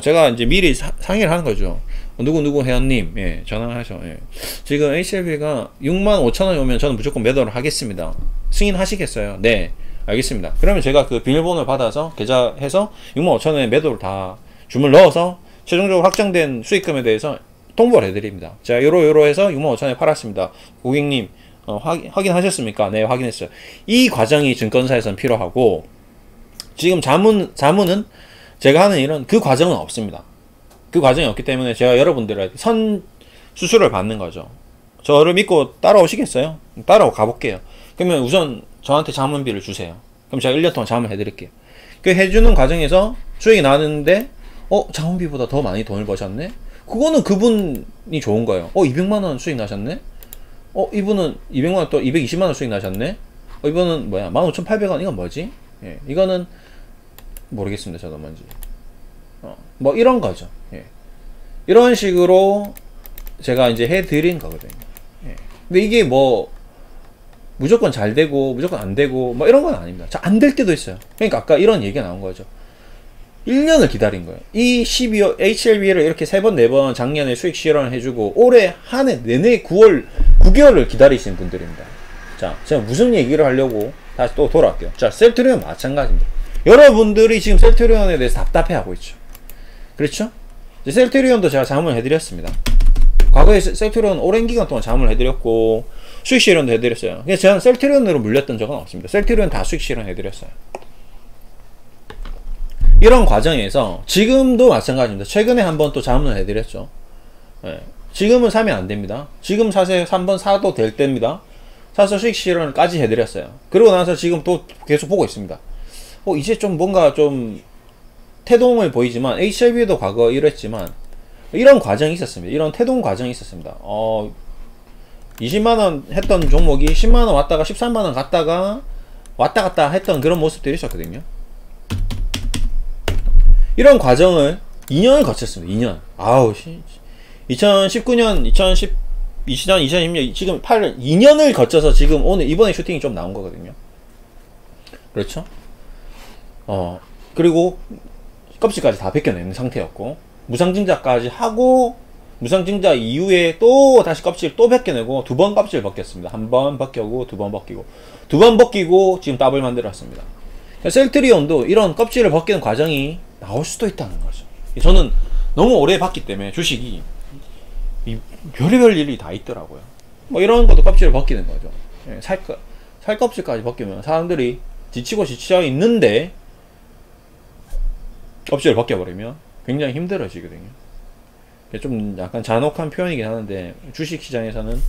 제가 이제 미리 상의를 하는 거죠. 누구 회원님, 예, 전화하셔. 예. 지금 HLB가 65,000원이 오면 저는 무조건 매도를 하겠습니다. 승인하시겠어요? 네, 알겠습니다. 그러면 제가 그 비밀번호를 받아서 계좌해서 65,000원에 매도를 다 주문 넣어서 최종적으로 확정된 수익금에 대해서 통보를 해드립니다. 자, 요로 해서 65,000원에 팔았습니다. 고객님, 확인하셨습니까? 네, 확인했어요. 이 과정이 증권사에서는 필요하고, 지금 자문은 제가 하는 일은 그 과정은 없습니다. 그 과정이 없기 때문에 제가 여러분들의 수수료를 받는 거죠. 저를 믿고 따라오시겠어요? 따라오 가볼게요. 그러면 우선 저한테 자문비를 주세요. 그럼 제가 1년 동안 자문을 해드릴게요. 그 해주는 과정에서 수익이 나는데, 자문비보다 더 많이 돈을 버셨네? 그거는 그분이 좋은 거예요. 200만원 수익 나셨네? 이분은 200만원 또 220만원 수익 나셨네? 이분은 뭐야? 15,800원? 이건 뭐지? 예, 이거는 모르겠습니다. 저도 뭔지. 뭐 이런 거죠. 예. 이런 식으로 제가 이제 해드린 거거든요. 예. 근데 이게 뭐 무조건 잘 되고 무조건 안 되고 뭐 이런 건 아닙니다. 잘 안 될 때도 있어요. 그러니까 아까 이런 얘기가 나온 거죠. 1년을 기다린 거예요. 이 12월 HLB를 이렇게 3번 4번 작년에 수익 실현을 해주고 올해 한 해 내내 9개월을 기다리시는 분들입니다. 자, 제가 무슨 얘기를 하려고 다시 또 돌아갈게요. 자, 셀트리온 마찬가지입니다. 여러분들이 지금 셀트리온에 대해서 답답해하고 있죠. 그렇죠? 이제 셀트리온도 제가 자문을 해드렸습니다. 과거에 셀트리온 오랜 기간 동안 자문을 해드렸고 수익 실현도 해드렸어요. 그래서 제가 셀트리온으로 물렸던 적은 없습니다. 셀트리온 다 수익 실현 해드렸어요. 이런 과정에서 지금도 마찬가지입니다. 최근에 한번 또 자문을 해드렸죠. 예. 지금은 사면 안 됩니다. 지금 사세요. 3번 사도 될 때입니다. 사서 수익 실현까지 해드렸어요. 그러고 나서 지금 또 계속 보고 있습니다. 이제 좀 뭔가 좀 태동을 보이지만 HLB도 과거 이랬지만 이런 과정이 있었습니다. 이런 태동 과정이 있었습니다. 20만원 했던 종목이 10만원 왔다가 13만원 갔다가 왔다 갔다 했던 그런 모습들이 있었거든요. 이런 과정을 2년을 거쳤습니다. 2년. 2019년, 2010, 2020년, 지금 2년을 거쳐서 지금 이번에 슈팅이 좀 나온 거거든요. 그렇죠? 그리고 껍질까지 다 벗겨내는 상태였고, 무상증자까지 하고, 무상증자 이후에 또 다시 껍질 또 벗겨내고, 2번 껍질 벗겼습니다. 한 번 벗겨고, 2번 벗기고, 2번 벗기고, 지금 더블 만들었습니다. 셀트리온도 이런 껍질을 벗기는 과정이 나올 수도 있다는 거죠. 저는 너무 오래 봤기 때문에 주식이 별의별 일이 다 있더라고요. 뭐 이런 것도 껍질을 벗기는 거죠. 살 껍질까지 벗기면 사람들이 지치고 지쳐 있는데 껍질을 벗겨버리면 굉장히 힘들어지거든요. 좀 약간 잔혹한 표현이긴 하는데 주식시장에서는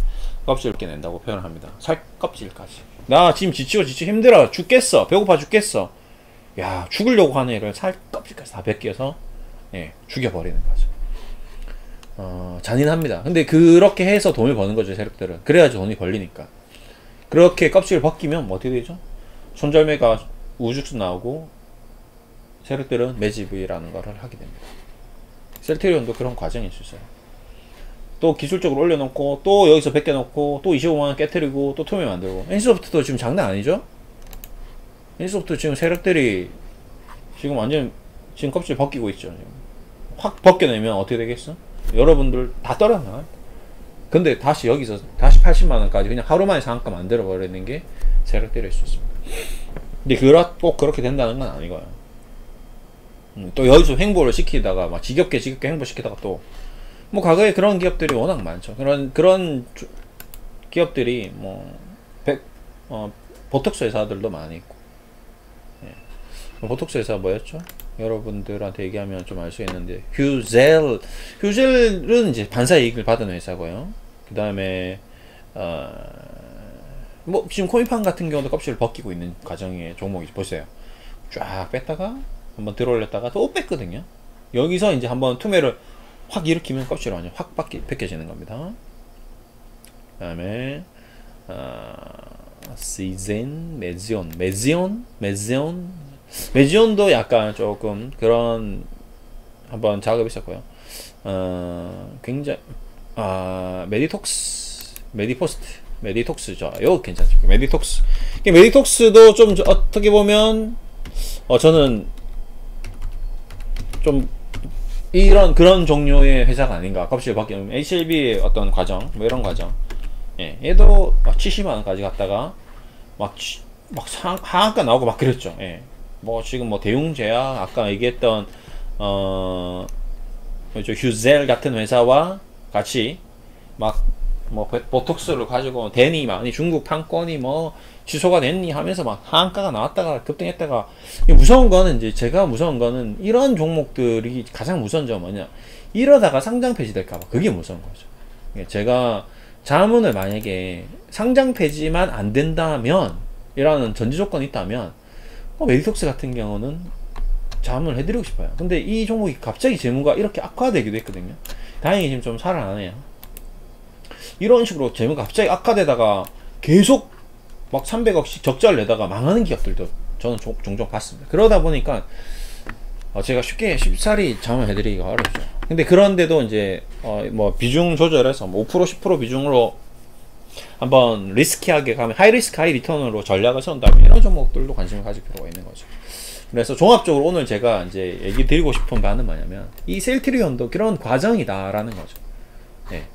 껍질을 벗겨낸다고 표현을 합니다. 살 껍질까지. 나 지금 지치고 힘들어 죽겠어, 배고파 죽겠어, 야 죽으려고 하는 애를 살 껍질까지 다 벗겨서 죽여버리는 거죠. 잔인합니다. 근데 그렇게 해서 돈을 버는 거죠. 세력들은 그래야지 돈이 벌리니까. 그렇게 껍질을 벗기면 뭐 어떻게 되죠? 손절매가 우죽순 나오고 세력들은 매집이라는 걸 하게 됩니다. 셀트리온도 그런 과정이 있어요. 또 기술적으로 올려놓고 또 여기서 벗겨놓고 또 25만원 깨트리고 또 투매 만들고. NC소프트도 지금 장난 아니죠? NC소프트 지금 세력들이 지금 완전 지금 껍질 벗기고 있죠. 지금. 확 벗겨내면 어떻게 되겠어? 여러분들 다 떨어져나가요. 근데 다시 여기서 다시 80만원까지 그냥 하루만에 상한가 만들어 버리는 게 세력들일 수 있습니다. 근데 꼭 그렇게 된다는 건 아니고요. 또 여기서 횡보를 시키다가 막 지겹게 횡보시키다가 또 뭐 과거에 그런 기업들이 워낙 많죠. 그런 기업들이 뭐 보톡스 회사들도 많이 있고. 보톡스 회사 뭐였죠? 여러분들한테 얘기하면 좀 알 수 있는데 휴젤은 이제 반사 이익을 받은 회사고요. 그 다음에 뭐 지금 코미판 같은 경우도 껍질을 벗기고 있는 과정의 종목이 보세요. 쫙 뺐다가 한번 들어올렸다가 또 뺐거든요. 여기서 이제 한번 투매를 확 일으키면 껍질이 완전 확 벗겨지는 겁니다. 그 다음에 시즌 메지온도 약간 조금 그런 한번 작업이 있었고요. 굉장히 메디톡스죠. 이거 괜찮죠. 메디톡스도 좀 어떻게 보면 저는 좀 그런 종류의 회사가 아닌가. 값이 바뀌면 HLB의 어떤 과정, 뭐 이런 과정. 예, 얘도 막 70만 원까지 갔다가 막 하한가 나오고 막 그랬죠. 예. 뭐 지금 뭐 대웅제약 아까 얘기했던 휴젤 같은 회사와 같이 막 뭐 보톡스를 가지고 되니 많이 중국 판권이 뭐 취소가 됐니 하면서 막 하한가가 나왔다가 급등했다가 무서운 거는 이제 제가 무서운 거는 이런 종목들이 가장 무서운 점은 뭐냐 이러다가 상장 폐지될까봐 그게 무서운 거죠. 제가 자문을 만약에 상장 폐지만 안 된다면 이라는 전제 조건이 있다면 메디톡스 같은 경우는 자문을 해드리고 싶어요. 근데 이 종목이 갑자기 재무가 이렇게 악화되기도 했거든요. 다행히 지금 좀 살아나네요. 이런 식으로 재무가 갑자기 악화되다가 계속 막 300억씩 적자를 내다가 망하는 기업들도 저는 종종 봤습니다. 그러다 보니까 제가 쉽사리 자문해드리기가 어렵죠. 근데 그런데도 이제 뭐 비중 조절해서 뭐 5% 10% 비중으로 한번 리스키하게 가면 하이 리스크 하이 리턴으로 전략을 세운다면 이런 종목들도 관심을 가질 필요가 있는 거죠. 그래서 종합적으로 오늘 제가 이제 얘기 드리고 싶은 바는 뭐냐면 이 셀트리온도 그런 과정이다라는 거죠. 네.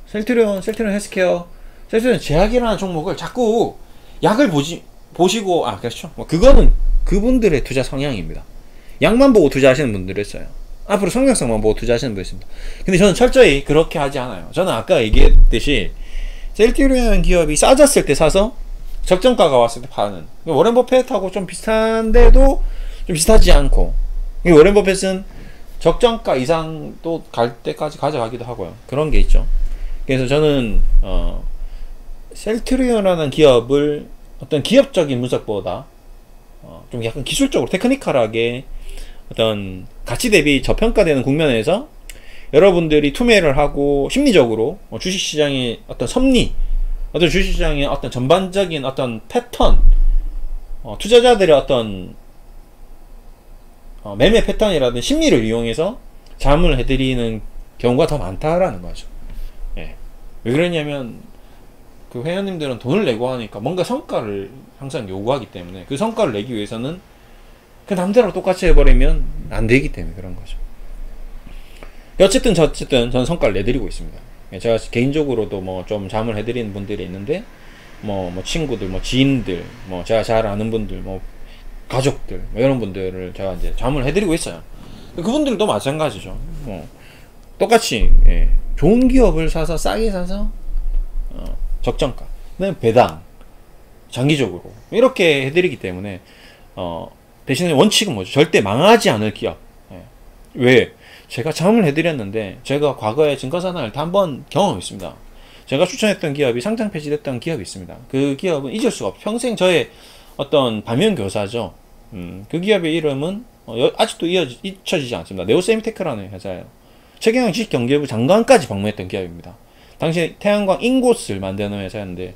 셀트리온 헬스케어, 셀트리온 제약이라는 종목을 자꾸 약을 보시고 그렇죠. 뭐 그거는 그분들의 투자 성향입니다. 약만 보고 투자하시는 분들이 있어요. 앞으로 성장성만 보고 투자하시는 분이 있습니다. 근데 저는 철저히 그렇게 하지 않아요. 저는 아까 얘기했듯이 셀트리온 기업이 싸졌을 때 사서 적정가가 왔을 때 파는, 워렌 버핏하고 좀 비슷한데도 좀 비슷하지 않고, 워렌 버핏은 적정가 이상도 갈 때까지 가져가기도 하고요. 그런 게 있죠. 그래서 저는 셀트리온이라는 기업을 어떤 기업적인 분석보다 좀 약간 기술적으로 테크니컬하게 어떤 가치 대비 저평가되는 국면에서 여러분들이 투매를 하고 심리적으로 주식시장의 어떤 섭리, 어떤 주식시장의 어떤 전반적인 어떤 패턴, 투자자들의 어떤 매매 패턴이라든 심리를 이용해서 자문을 해드리는 경우가 더 많다라는 거죠. 예. 왜 그러냐면 그 회원님들은 돈을 내고 하니까 뭔가 성과를 항상 요구하기 때문에 그 성과를 내기 위해서는 그 남들하고 똑같이 해버리면 안 되기 때문에 그런 거죠. 어쨌든 저는 성과를 내드리고 있습니다. 제가 개인적으로도 뭐 좀 자문을 해드리는 분들이 있는데 뭐 친구들, 뭐 지인들, 뭐 제가 잘 아는 분들, 뭐 가족들, 뭐 이런 분들을 제가 이제 자문을 해드리고 있어요. 그분들도 마찬가지죠. 뭐 똑같이 좋은 기업을 사서 싸게 사서 적정가, 배당, 장기적으로 이렇게 해드리기 때문에 대신에 원칙은 뭐죠? 절대 망하지 않을 기업. 왜? 제가 자문을 해드렸는데 제가 과거에 증권사나 다 한번 경험했습니다. 제가 추천했던 기업이 상장 폐지됐던 기업이 있습니다. 그 기업은 잊을 수가 없어요. 평생 저의 어떤 반면교사죠. 그 기업의 이름은 아직도 잊혀지지 않습니다. 네오세미테크라는 회사예요. 최경영 주식경제부 장관까지 방문했던 기업입니다. 당시 태양광 인곳을 만드는 회사였는데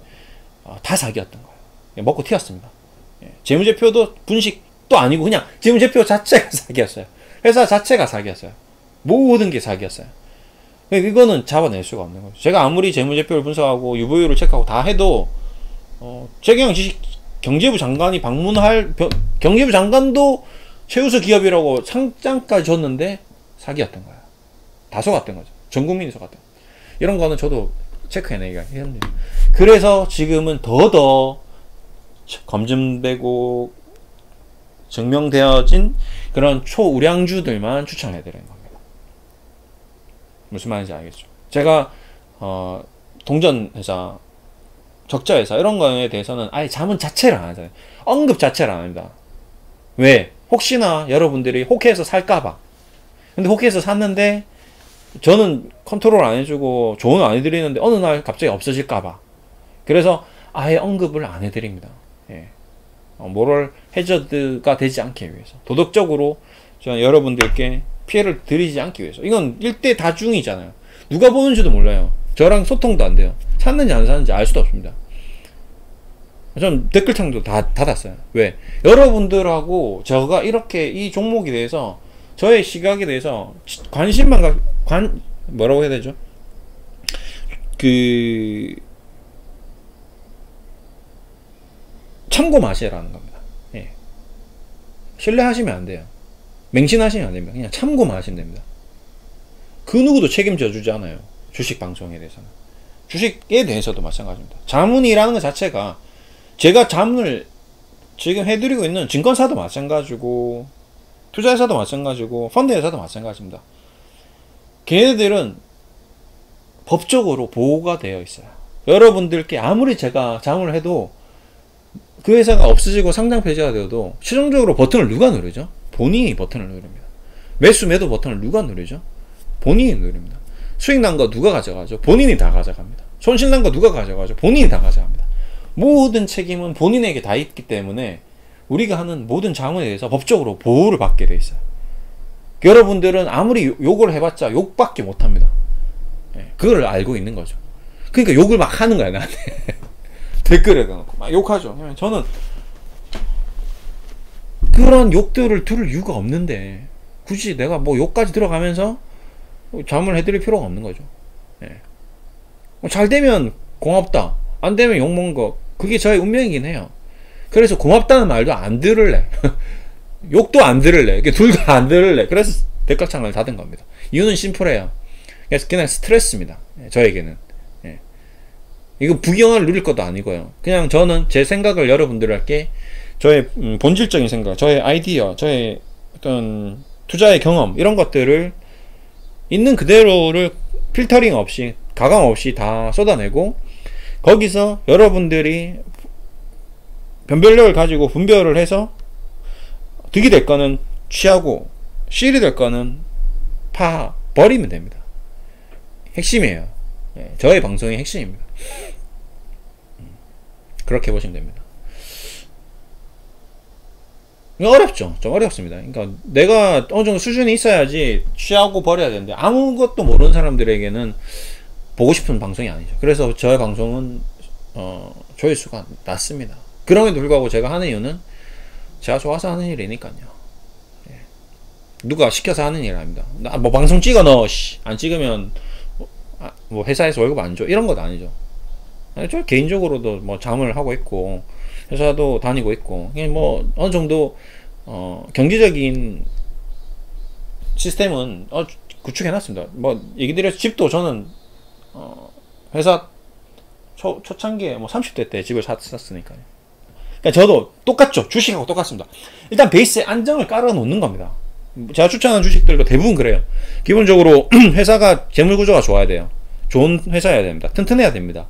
다 사기였던 거예요. 먹고 튀었습니다. 재무제표도 분식도 아니고 그냥 재무제표 자체가 사기였어요. 회사 자체가 사기였어요. 모든 게 사기였어요. 이거는 잡아낼 수가 없는 거죠. 제가 아무리 재무제표를 분석하고 UV를 체크하고 다 해도 최경영 경제부 장관이 경제부 장관도 최우수 기업이라고 상장까지 줬는데 사기였던 거야. 다 속았던 거죠. 전 국민이 속았던. 이런 거는 저도 체크해내기가 힘듭니다. 그래서 지금은 더더 검증되고 증명되어진 그런 초우량주들만 추천해드리는 겁니다. 무슨 말인지 알겠죠? 제가 동전회사, 적자회사 이런 거에 대해서는 아예 자문 자체를 안 하잖아요. 언급 자체를 안 합니다. 왜? 혹시나 여러분들이 혹해서 살까봐. 근데 혹해서 샀는데 저는 컨트롤 안 해주고 조언을 안 해드리는데 어느 날 갑자기 없어질까봐. 그래서 아예 언급을 안 해드립니다. 모럴 해저드가 되지 않기 위해서, 도덕적으로 저는 여러분들께 피해를 드리지 않기 위해서. 이건 일대 다중이잖아요. 누가 보는지도 몰라요. 저랑 소통도 안 돼요. 샀는지 안 샀는지 알 수도 없습니다. 전 댓글창도 다 닫았어요. 왜? 여러분들하고 제가 이렇게 이 종목에 대해서 저의 시각에 대해서 관심만 뭐라고 해야 되죠? 참고 마시라는 겁니다. 신뢰하시면 안 돼요. 맹신하시면 안 됩니다. 그냥 참고만 하시면 됩니다. 그 누구도 책임져 주지 않아요. 주식 방송에 대해서는. 주식에 대해서도 마찬가지입니다. 자문이라는 것 자체가, 제가 자문을 지금 해드리고 있는 증권사도 마찬가지고, 투자회사도 마찬가지고, 펀드회사도 마찬가지입니다. 걔네들은 법적으로 보호가 되어 있어요. 여러분들께 아무리 제가 자문을 해도 그 회사가 없어지고 상장 폐지가 되어도 최종적으로 버튼을 누가 누르죠? 본인이 버튼을 누릅니다. 매수 매도 버튼을 누가 누르죠? 본인이 누릅니다. 수익 난 거 누가 가져가죠? 본인이 다 가져갑니다. 손실 난 거 누가 가져가죠? 본인이 다 가져갑니다. 모든 책임은 본인에게 다 있기 때문에 우리가 하는 모든 자문에 대해서 법적으로 보호를 받게 돼 있어요. 여러분들은 아무리 욕을 해봤자 욕밖에 못합니다. 그걸 알고 있는 거죠. 그러니까 욕을 막 하는 거야, 나한테. 댓글에다 놓고 막 욕하죠. 저는 그런 욕들을 들을 이유가 없는데 굳이 내가 뭐 욕까지 들어가면서 자문을 해드릴 필요가 없는 거죠. 잘 되면 고맙다, 안 되면 욕먹은 거, 그게 저의 운명이긴 해요. 그래서 고맙다는 말도 안 들을래. 욕도 안 들을래. 둘 다 안 들을래. 그래서 댓글창을 닫은 겁니다. 이유는 심플해요. 그래서 그냥 스트레스입니다. 저에게는. 이거 부경을 누릴 것도 아니고요. 그냥 저는 제 생각을 여러분들께, 저의 본질적인 생각, 저의 아이디어, 저의 어떤 투자의 경험, 이런 것들을 있는 그대로를 필터링 없이, 가감 없이 다 쏟아내고, 거기서 여러분들이 변별력을 가지고 분별을 해서 득이 될 거는 취하고 실이 될 거는 파 버리면 됩니다. 핵심이에요. 저의 방송의 핵심입니다. 그렇게 보시면 됩니다. 어렵죠. 좀 어렵습니다. 그러니까 내가 어느 정도 수준이 있어야지 취하고 버려야 되는데, 아무것도 모르는 사람들에게는 보고 싶은 방송이 아니죠. 그래서 저의 방송은 조회수가 낮습니다. 그럼에도 불구하고 제가 하는 이유는 제가 좋아서 하는 일이니까요. 누가 시켜서 하는 일 아닙니다. 나 뭐 방송 찍어 넣어, 안 찍으면 뭐 회사에서 월급 안 줘, 이런 것도 아니죠. 저 개인적으로도 뭐 잠을 하고 있고 회사도 다니고 있고, 그냥 뭐 어느 정도 경제적인 시스템은 구축해 놨습니다. 뭐 얘기 드려서 집도 저는 회사 초창기에 뭐 30대 때 집을 샀으니까요. 그러니까 저도 똑같죠. 주식하고 똑같습니다. 일단 베이스에 안정을 깔아 놓는 겁니다. 제가 추천하는 주식들도 대부분 그래요. 기본적으로 회사가 재물구조가 좋아야 돼요. 좋은 회사여야 됩니다. 튼튼해야 됩니다.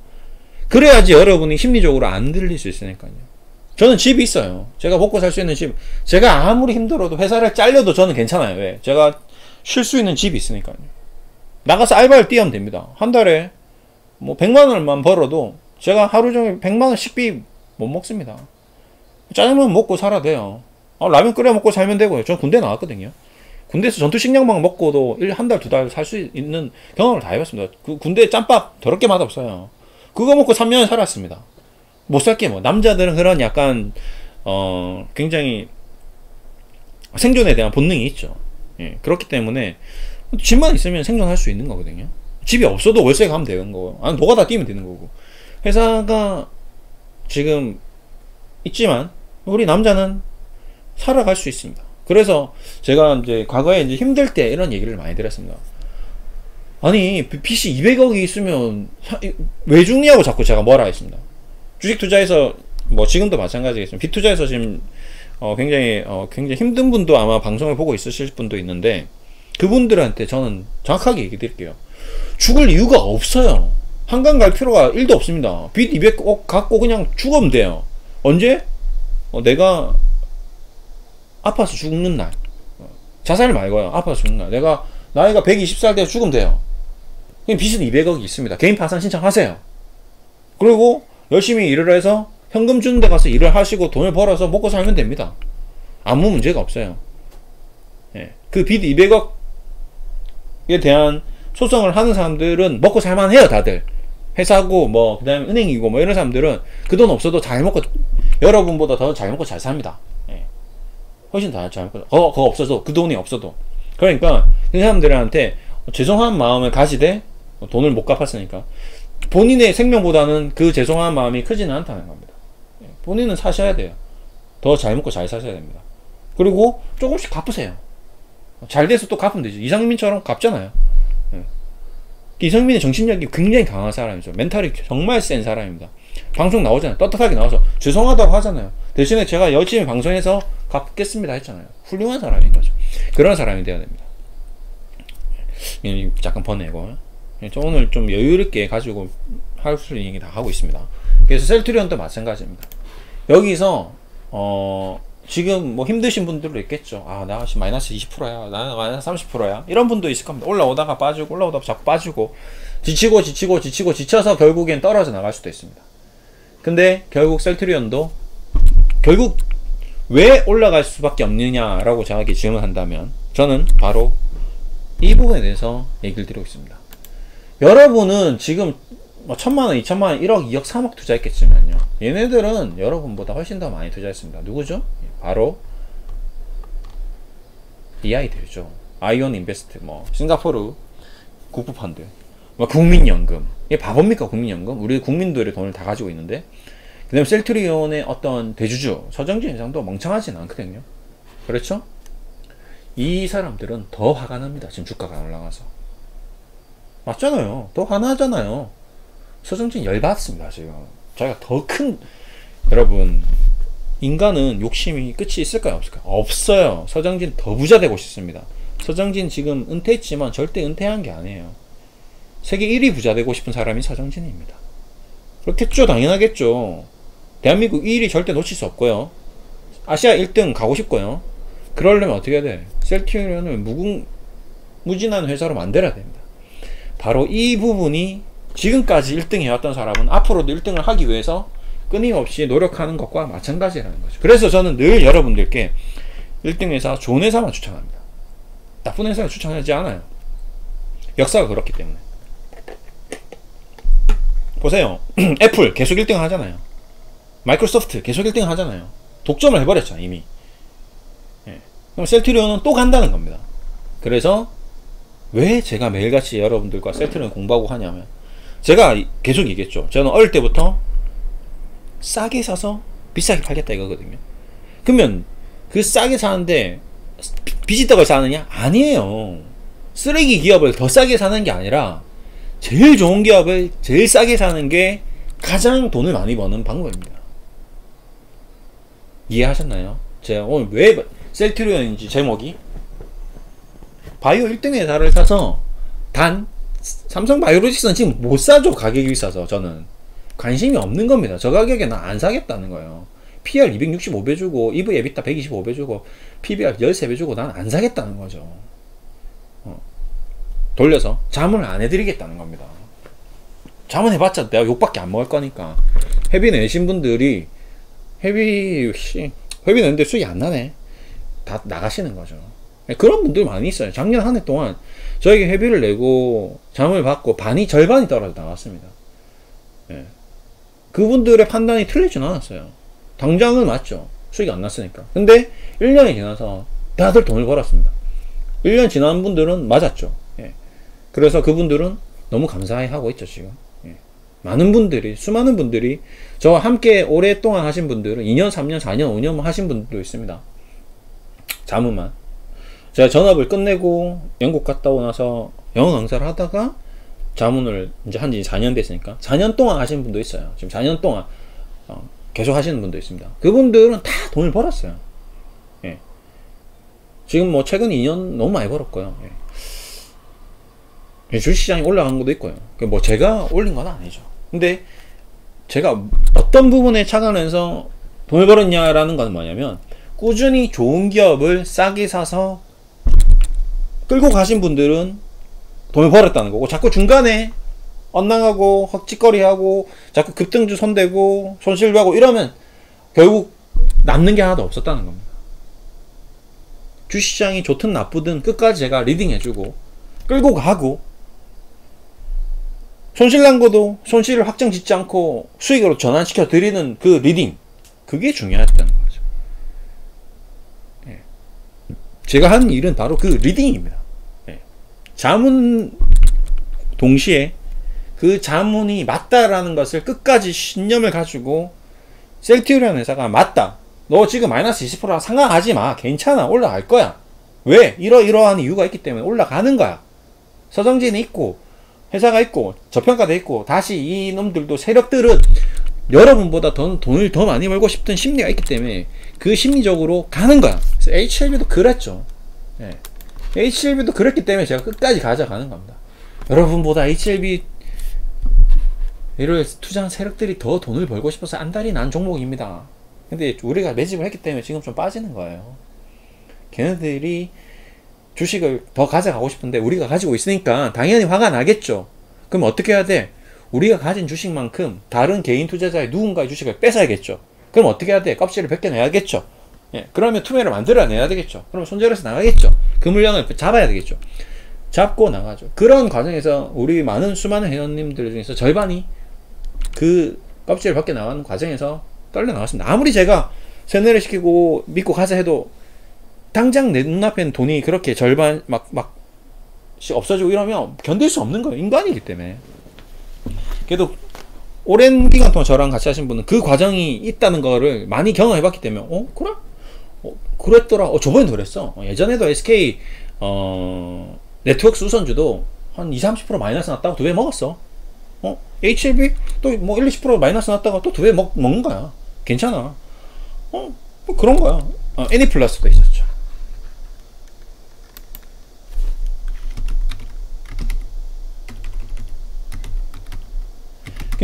그래야지 여러분이 심리적으로 안 들릴 수 있으니까요. 저는 집이 있어요. 제가 먹고 살 수 있는 집. 제가 아무리 힘들어도 회사를 잘려도 저는 괜찮아요. 왜? 제가 쉴 수 있는 집이 있으니까요. 나가서 알바를 뛰면 됩니다. 한 달에 뭐 100만 원만 벌어도 제가 하루 종일 100만 원 식비 못 먹습니다. 짜장면 먹고 살아야 돼요. 라면 끓여 먹고 살면 되고요. 저 군대 나왔거든요. 군대에서 전투식량만 먹고도 한 달, 두 달 살 수 있는 경험을 다 해봤습니다. 그 군대 짬밥 더럽게 맛없어요. 그거 먹고 3년 살았습니다. 못 살게 뭐. 남자들은 그런 약간 굉장히 생존에 대한 본능이 있죠. 그렇기 때문에 집만 있으면 생존할 수 있는 거거든요. 집이 없어도 월세 가면 되는 거고, 아니 노가다 뛰면 되는 거고. 회사가 지금 있지만 우리 남자는 살아갈 수 있습니다. 그래서 제가 이제 과거에 이제 힘들 때 이런 얘기를 많이 드렸습니다. 아니 빚이 200억이 있으면 왜 죽냐고 자꾸 제가 뭐라 했습니다. 주식 투자에서 뭐 지금도 마찬가지겠지만 빚 투자에서 지금 굉장히 힘든 분도 아마 방송을 보고 있으실 분도 있는데, 그분들한테 저는 정확하게 얘기 드릴게요. 죽을 이유가 없어요. 한강 갈 필요가 1도 없습니다. 빚 200억 갖고 그냥 죽으면 돼요. 언제? 내가 아파서 죽는 날. 자살 말고요. 아파서 죽는 날. 내가 나이가 120살 돼서 죽으면 돼요. 그냥 빚은 200억이 있습니다. 개인 파산 신청하세요. 그리고 열심히 일을 해서 현금 주는 데 가서 일을 하시고 돈을 벌어서 먹고 살면 됩니다. 아무 문제가 없어요. 그 빚 200억에 대한 소송을 하는 사람들은 먹고 살만해요. 다들 회사고 뭐 그다음에 은행이고 뭐 이런 사람들은 그 돈 없어도 잘 먹고, 여러분보다 더 잘 먹고 잘 삽니다. 훨씬 더 잘 먹고, 그거 없어도, 그 돈이 없어도. 그러니까 그 사람들한테 죄송한 마음을 가지되 돈을 못 갚았으니까 본인의 생명보다는 그 죄송한 마음이 크지는 않다는 겁니다. 본인은 사셔야 돼요. 더 잘 먹고 잘 사셔야 됩니다. 그리고 조금씩 갚으세요. 잘 돼서 또 갚으면 되죠. 이상민처럼 갚잖아요. 예. 이상민의 정신력이 굉장히 강한 사람이죠. 멘탈이 정말 센 사람입니다. 방송 나오잖아요. 떳떳하게 나와서 죄송하다고 하잖아요. 대신에 제가 열심히 방송해서 갚겠습니다 했잖아요. 훌륭한 사람인 거죠. 그런 사람이 되어야 됩니다. 잠깐 보내고 오늘 좀 여유있게 가지고 할 수 있는 얘기 다 하고 있습니다. 그래서 셀트리온도 마찬가지입니다. 여기서 지금 뭐 힘드신 분들도 있겠죠. 아, 나 지금 마이너스 20%야, 나 마이너스 30%야, 이런 분도 있을 겁니다. 올라오다가 빠지고 올라오다가 자꾸 빠지고 지쳐서 결국엔 떨어져 나갈 수도 있습니다. 근데 결국 셀트리온도 결국 왜 올라갈 수밖에 없느냐라고 저에게 질문한다면 저는 바로 이 부분에 대해서 얘기를 드리고 있습니다. 여러분은 지금 뭐 1000만원, 2000만원, 1억, 2억, 3억 투자했겠지만요, 얘네들은 여러분보다 훨씬 더 많이 투자했습니다. 누구죠? 바로 이 아이들이죠. 아이온 인베스트, 뭐 싱가포르 국부펀드, 뭐 국민연금. 이게 바보입니까? 국민연금? 우리 국민들의 돈을 다 가지고 있는데. 그 다음에 셀트리온의 어떤 대주주 서정진 회장도 멍청하진 않거든요. 그렇죠? 이 사람들은 더 화가 납니다. 지금 주가가 올라가서. 맞잖아요. 더 화나잖아요. 서정진 열받습니다. 지금 자기가 더 큰, 여러분, 인간은 욕심이 끝이 있을까요? 없을까요? 없어요. 서정진 더 부자 되고 싶습니다. 서정진 지금 은퇴했지만 절대 은퇴한 게 아니에요. 세계 1위 부자 되고 싶은 사람이 서정진입니다. 그렇겠죠. 당연하겠죠. 대한민국 1위 절대 놓칠 수 없고요. 아시아 1등 가고 싶고요. 그러려면 어떻게 해야 돼? 셀트리온을 무진한 회사로 만들어야 됩니다. 바로 이 부분이 지금까지 1등 해왔던 사람은 앞으로도 1등을 하기 위해서 끊임없이 노력하는 것과 마찬가지라는 거죠. 그래서 저는 늘 여러분들께 1등 회사, 좋은 회사만 추천합니다. 나쁜 회사를 추천하지 않아요. 역사가 그렇기 때문에. 보세요. 애플 계속 1등 하잖아요. 마이크로소프트 계속 1등 하잖아요. 독점을 해버렸잖아요, 이미. 예. 그럼 셀트리온은 또 간다는 겁니다. 그래서 왜 제가 매일같이 여러분들과 셀트리온 공부하고 하냐면, 제가 계속 얘기했죠. 저는 어릴 때부터 싸게 사서 비싸게 팔겠다 이거거든요. 그러면 그 싸게 사는데 비지떡을 사느냐? 아니에요. 쓰레기 기업을 더 싸게 사는 게 아니라 제일 좋은 기업을 제일 싸게 사는 게 가장 돈을 많이 버는 방법입니다. 이해하셨나요? 제가 오늘 왜 셀트리온인지 제목이 바이오 1등 회사를 사서 단 삼성바이오로직스는 지금 못 사죠. 가격이 비싸서. 저는 관심이 없는 겁니다. 저 가격에 난 안 사겠다는 거예요. PR 265배 주고 EV EBITDA 125배 주고 PBR 13배 주고 난 안 사겠다는 거죠. 돌려서 자문을 안 해드리겠다는 겁니다. 자문해봤자 내가 욕밖에 안 먹을 거니까. 회비 내신 분들이 회비 내는데 수익이 안 나네, 다 나가시는 거죠. 그런 분들 많이 있어요. 작년 한 해 동안 저에게 회비를 내고 자문을 받고 절반이 떨어져 나갔습니다. 예. 그분들의 판단이 틀리진 않았어요. 당장은 맞죠. 수익이 안 났으니까. 근데 1년이 지나서 다들 돈을 벌었습니다. 1년 지난 분들은 맞았죠. 예. 그래서 그분들은 너무 감사해 하고 있죠, 지금. 예. 많은 분들이, 수많은 분들이 저와 함께 오랫동안 하신 분들은 2년, 3년, 4년, 5년 하신 분들도 있습니다. 자문만. 제가 전업을 끝내고 영국 갔다 오고 나서 영어 강사를 하다가 자문을 이제 한지 4년 됐으니까 4년 동안 하시는 분도 있어요. 지금 4년 동안 계속 하시는 분도 있습니다. 그분들은 다 돈을 벌었어요. 예. 지금 뭐 최근 2년 너무 많이 벌었고요. 예. 주식시장이 올라간 것도 있고요. 뭐 제가 올린 건 아니죠. 근데 제가 어떤 부분에 착안해서 돈을 벌었냐라는 건 뭐냐면, 꾸준히 좋은 기업을 싸게 사서 끌고 가신 분들은 돈을 벌었다는 거고, 자꾸 중간에 엇나가고 헛짓거리하고 자꾸 급등주 손대고 손실하고 이러면 결국 남는 게 하나도 없었다는 겁니다. 주식시장이 좋든 나쁘든 끝까지 제가 리딩해주고 끌고 가고, 손실난 것도 손실을 확정 짓지 않고 수익으로 전환시켜 드리는 그 리딩, 그게 중요했다는 거죠. 예. 제가 하는 일은 바로 그 리딩입니다. 예. 자문 동시에 그 자문이 맞다라는 것을 끝까지 신념을 가지고, 셀트리온 회사가 맞다, 너 지금 마이너스 20%랑 상관하지 마, 괜찮아, 올라갈 거야, 왜? 이러이러한 이유가 있기 때문에 올라가는 거야. 서정진이 있고 회사가 있고 저평가돼 있고 다시 이 놈들도 세력들은 여러분보다 돈을 더 많이 벌고 싶은 심리가 있기 때문에 그 심리적으로 가는 거야. 그래서 HLB도 그랬죠. 예. HLB도 그랬기 때문에 제가 끝까지 가져가는 겁니다. 여러분보다 HLB 이를 투자한 세력들이 더 돈을 벌고 싶어서 안달이 난 종목입니다. 근데 우리가 매집을 했기 때문에 지금 좀 빠지는 거예요. 걔네들이 주식을 더 가져가고 싶은데 우리가 가지고 있으니까 당연히 화가 나겠죠. 그럼 어떻게 해야 돼? 우리가 가진 주식만큼 다른 개인 투자자의 누군가의 주식을 뺏어야겠죠. 그럼 어떻게 해야 돼? 껍질을 벗겨내야겠죠. 예, 그러면 투매를 만들어내야 되겠죠. 그러면 손절해서 나가겠죠. 그 물량을 잡아야 되겠죠. 잡고 나가죠. 그런 과정에서 우리 수많은 회원님들 중에서 절반이 그 껍질을 벗겨 나가는 과정에서 떨려 나왔습니다. 아무리 제가 세뇌를 시키고 믿고 가자 해도 당장 내 눈앞엔 돈이 그렇게 절반 막씩 없어지고 이러면 견딜 수 없는 거예요. 인간이기 때문에. 그래도 오랜 기간 동안 저랑 같이 하신 분은 그 과정이 있다는 거를 많이 경험해봤기 때문에 그래? 그랬더라. 저번에도 그랬어. 예전에도 SK 네트워크스 우선주도 한 20-30% 마이너스 났다가 2배 먹었어. HLB 또 뭐 1-20% 마이너스 났다가 또 2배 먹는 거야. 괜찮아. 뭐 그런 거야. 애니플러스도 있었죠.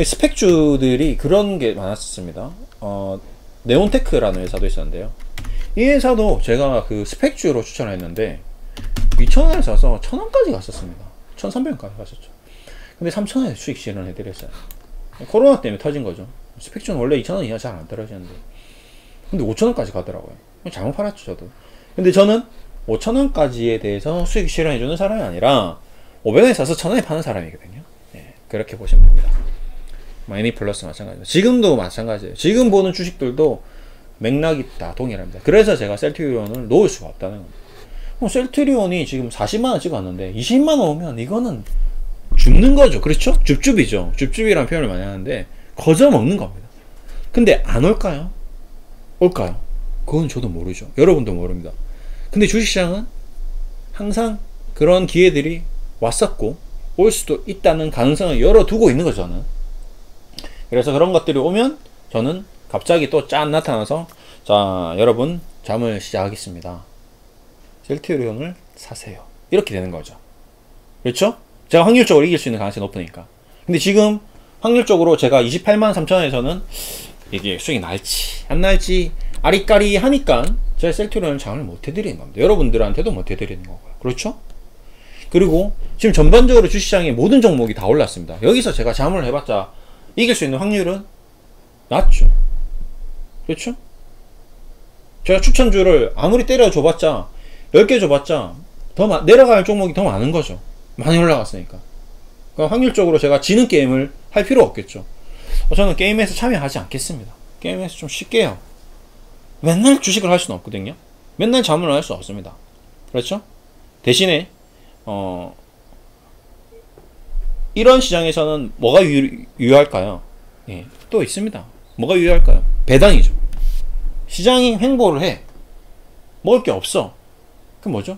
스펙주들이 그런 게 많았습니다. 네온테크라는 회사도 있었는데요. 이 회사도 제가 그 스펙주로 추천을 했는데 2,000원에 사서 1,000원까지 갔었습니다. 1,300원까지 갔었죠. 근데 3,000원에 수익 실현 해드렸어요. 코로나 때문에 터진 거죠. 스펙주는 원래 2,000원 이하 잘 안 떨어지는데. 근데 5,000원까지 가더라고요. 잘못 팔았죠, 저도. 근데 저는 5,000원까지에 대해서 수익 실현해주는 사람이 아니라 500원에 사서 1,000원에 파는 사람이거든요. 네, 그렇게 보시면 됩니다. 애니플러스 마찬가지죠. 지금도 마찬가지예요. 지금 보는 주식들도 맥락이 다 동일합니다. 그래서 제가 셀트리온을 놓을 수가 없다는 겁니다. 셀트리온이 지금 40만원 찍었는데 20만원 오면 이거는 죽는 거죠. 그렇죠? 줍줍이죠. 줍줍이라는 표현을 많이 하는데 거저 먹는 겁니다. 근데 안 올까요? 올까요? 그건 저도 모르죠. 여러분도 모릅니다. 근데 주식시장은 항상 그런 기회들이 왔었고 올 수도 있다는 가능성을 열어두고 있는 거죠. 저는. 그래서 그런 것들이 오면 저는 갑자기 또 짠 나타나서 자 여러분 잠을 시작하겠습니다. 셀트리온을 사세요. 이렇게 되는 거죠. 그렇죠? 제가 확률적으로 이길 수 있는 가능성이 높으니까. 근데 지금 확률적으로 제가 283,000원에서는 이게 수익이 날지 안 날지 아리까리 하니까 제가 셀트리온을 장을 못 해드리는 겁니다. 여러분들한테도 못 해드리는 거고요. 그렇죠? 그리고 지금 전반적으로 주식시장의 모든 종목이 다 올랐습니다. 여기서 제가 잠을 해봤자 이길 수 있는 확률은 낮죠. 그렇죠? 제가 추천주를 아무리 때려줘봤자 10개 줘봤자 내려갈 종목이 더 많은 거죠. 많이 올라갔으니까. 그러니까 확률적으로 제가 지는 게임을 할 필요 없겠죠. 저는 게임에서 참여하지 않겠습니다. 게임에서 좀 쉽게 해요. 맨날 주식을 할 수는 없거든요. 맨날 자문을 할 수 없습니다. 그렇죠? 대신에 이런 시장에서는 뭐가 유효할까요? 예, 또 있습니다. 뭐가 유효할까요? 배당이죠. 시장이 횡보를 해. 먹을 게 없어. 그럼 뭐죠?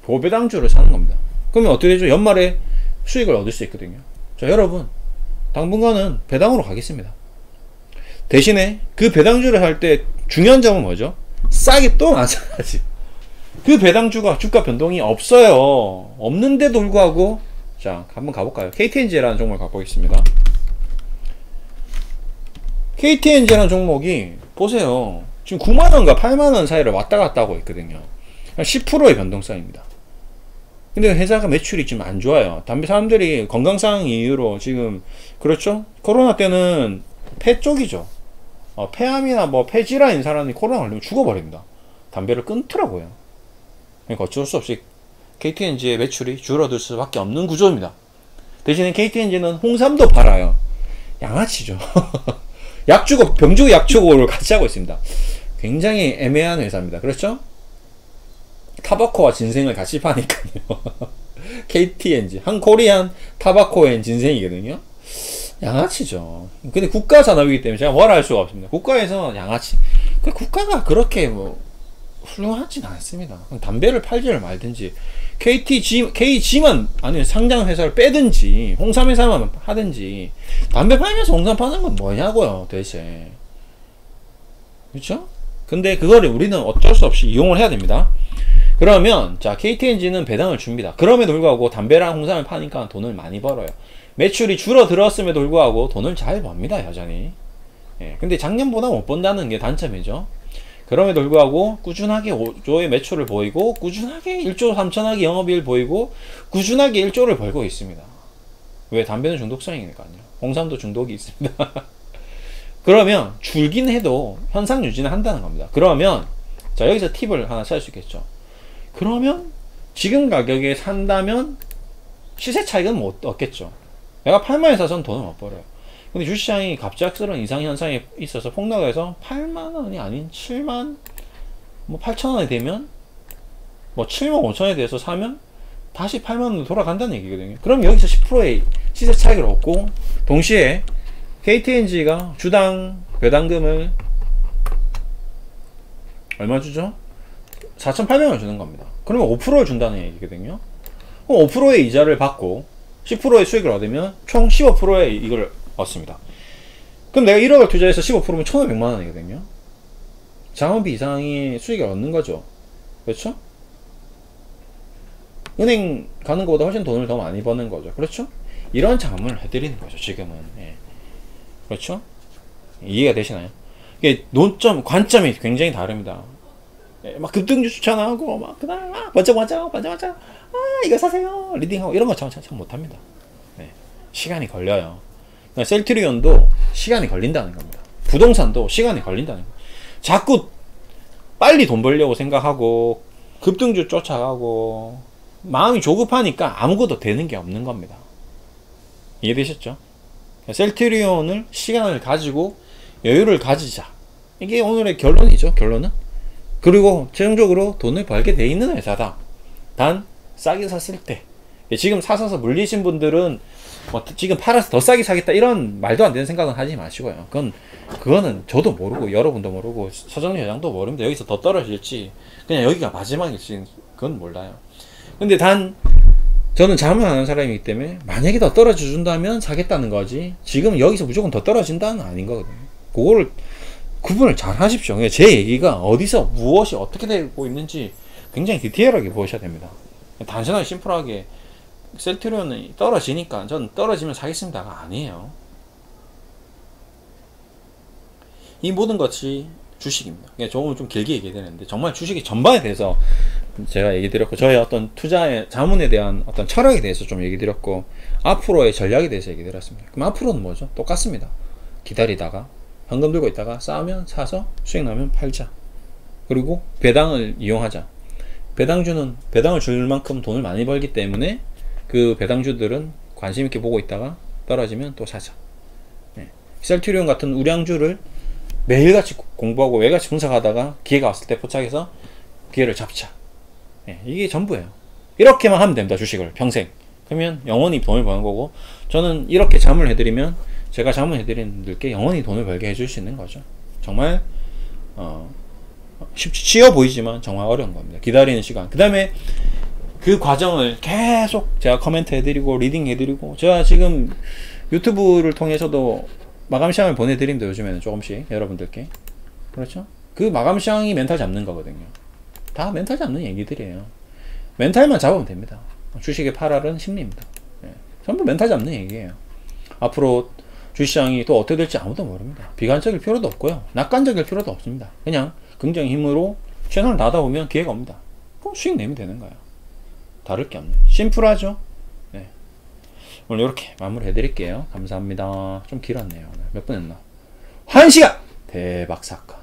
고배당주를 사는 겁니다. 그러면 어떻게 되죠? 연말에 수익을 얻을 수 있거든요. 자, 여러분 당분간은 배당으로 가겠습니다. 대신에 그 배당주를 살 때 중요한 점은 뭐죠? 싸게 또 마찬가지. 그 배당주가 주가 변동이 없어요. 없는데도 불구하고 자 한번 가볼까요? KTNG라는 종목을 가보겠습니다. KTNG라는 종목이 보세요. 지금 9만원과 8만원 사이를 왔다 갔다 하고 있거든요. 10%의 변동성입니다. 근데 회사가 매출이 좀 안 좋아요. 사람들이 건강상 이유로 지금 그렇죠? 코로나 때는 폐 쪽이죠. 폐암이나 뭐 폐질환인 사람이 코로나 걸리면 죽어버립니다. 담배를 끊더라고요. 그러니까 어쩔 수 없이 KTNG의 매출이 줄어들 수밖에 없는 구조입니다. 대신에 KTNG는 홍삼도 팔아요. 양아치죠. 약주고 병주고 약주고를 같이 하고 있습니다. 굉장히 애매한 회사입니다. 그렇죠? 타바코와 진생을 같이 파니까요. KTNG 한코리안 타바코 앤 진생이거든요. 양아치죠. 근데 국가 산업이기 때문에 제가 뭐라 할 수가 없습니다. 국가에서 양아치. 국가가 그렇게 뭐 훌륭하진 않습니다. 담배를 팔지를 말든지 KG만 아니 상장 회사를 빼든지 홍삼 회사만 하든지 담배 팔면서 홍삼 파는 건 뭐냐고요 대체. 그렇죠? 근데 그거를 우리는 어쩔 수 없이 이용을 해야 됩니다. 그러면 자 KTNG는 배당을 줍니다. 그럼에도 불구하고 담배랑 홍삼을 파니까 돈을 많이 벌어요. 매출이 줄어들었음에도 불구하고 돈을 잘 법니다 여전히. 예, 근데 작년보다 못 번다는 게 단점이죠. 그럼에도 불구하고 꾸준하게 5조의 매출을 보이고 꾸준하게 1조 3천억의 영업이익을 보이고 꾸준하게 1조를 벌고 있습니다. 왜? 담배는 중독성이니까요. 홍삼도 중독이 있습니다. 그러면 줄긴 해도 현상 유지는 한다는 겁니다. 그러면 자 여기서 팁을 하나 찾을 수 있겠죠. 그러면 지금 가격에 산다면 시세 차익은 못 얻겠죠. 내가 8만원에 사서는 돈을 못 벌어요. 근데 주식시장이 갑작스러운 이상현상이 있어서 폭락해서 8만원이 아닌 7만 뭐 8천원이 되면 뭐 7만 5천원에 대해서 사면 다시 8만원으로 돌아간다는 얘기거든요. 그럼 여기서 10%의 시세 차익을 얻고 동시에 KTNG가 주당 배당금을 얼마 주죠? 4,800원 주는 겁니다. 그러면 5%를 준다는 얘기거든요. 그럼 5%의 이자를 받고 10%의 수익을 얻으면 총 15%의 이걸 얻습니다. 그럼 내가 1억을 투자해서 15%면 1,500만원이거든요. 자원비 이상의 수익을 얻는 거죠. 그렇죠? 은행 가는 것보다 훨씬 돈을 더 많이 버는 거죠. 그렇죠? 이런 자문을 해드리는 거죠. 지금은. 예. 그렇죠? 이해가 되시나요? 이게 논점, 관점이 굉장히 다릅니다. 예, 막 급등주 추천하고 막 그다음 번쩍 이거 사세요 리딩하고 이런 거 참 못합니다. 네. 시간이 걸려요. 그러니까 셀트리온도 시간이 걸린다는 겁니다. 부동산도 시간이 걸린다는 겁니다. 자꾸 빨리 돈 벌려고 생각하고 급등주 쫓아가고 마음이 조급하니까 아무것도 되는 게 없는 겁니다. 이해되셨죠? 셀트리온을 시간을 가지고 여유를 가지자. 이게 오늘의 결론이죠. 결론은. 그리고 최종적으로 돈을 벌게 돼 있는 회사다. 단 싸게 샀을 때. 지금 사서 물리신 분들은 뭐 지금 팔아서 더 싸게 사겠다 이런 말도 안 되는 생각은 하지 마시고요. 그거는 저도 모르고 여러분도 모르고 서정리 회장도 모릅니다. 여기서 더 떨어질지 그냥 여기가 마지막일지 그건 몰라요. 근데 단 저는 자문하는 사람이기 때문에 만약에 더 떨어져 준다면 사겠다는 거지 지금 여기서 무조건 더 떨어진다는 아닌 거거든요. 그거를 구분을 잘 하십시오. 제 얘기가 어디서 무엇이 어떻게 되고 있는지 굉장히 디테일하게 보셔야 됩니다. 단순하게 심플하게 셀트리온이 떨어지니까 전 떨어지면 사겠습니다가 아니에요. 이 모든 것이 주식입니다. 조금 좀 길게 얘기 되는데 정말 주식의 전반에 대해서 제가 얘기 드렸고 저의 어떤 투자의 자문에 대한 어떤 철학에 대해서 좀 얘기 드렸고 앞으로의 전략에 대해서 얘기 드렸습니다. 그럼 앞으로는 뭐죠? 똑같습니다. 기다리다가 현금 들고 있다가 싸면 사서 수익 나면 팔자. 그리고 배당을 이용하자. 배당주는 배당을 줄 만큼 돈을 많이 벌기 때문에 그 배당주들은 관심 있게 보고 있다가 떨어지면 또 사자. 네. 셀트리온 같은 우량주를 매일같이 공부하고 매일같이 분석하다가 기회가 왔을 때 포착해서 기회를 잡자. 네. 이게 전부예요. 이렇게만 하면 됩니다. 주식을 평생. 그러면 영원히 돈을 버는 거고 저는 이렇게 자문을 해드리면 제가 자문해드리는 분들께 영원히 돈을 벌게 해줄 수 있는 거죠. 정말 쉬워 보이지만 정말 어려운 겁니다. 기다리는 시간. 그 다음에 그 과정을 계속 제가 코멘트 해드리고 리딩 해드리고 제가 지금 유튜브를 통해서도 마감 시장을 보내드립니다. 요즘에는 조금씩 여러분들께. 그렇죠? 그 마감 시장이 멘탈 잡는 거거든요. 다 멘탈 잡는 얘기들이에요. 멘탈만 잡으면 됩니다. 주식의 8알은 심리입니다. 예. 전부 멘탈 잡는 얘기예요. 앞으로 주식시장이 또 어떻게 될지 아무도 모릅니다. 비관적일 필요도 없고요. 낙관적일 필요도 없습니다. 그냥 긍정의 힘으로 최선을 다하다 보면 기회가 옵니다. 그럼 수익 내면 되는 거예요. 다를 게 없네요. 심플하죠? 네. 오늘 이렇게 마무리 해드릴게요. 감사합니다. 좀 길었네요. 몇 분 했나? 1시간! 대박 사건.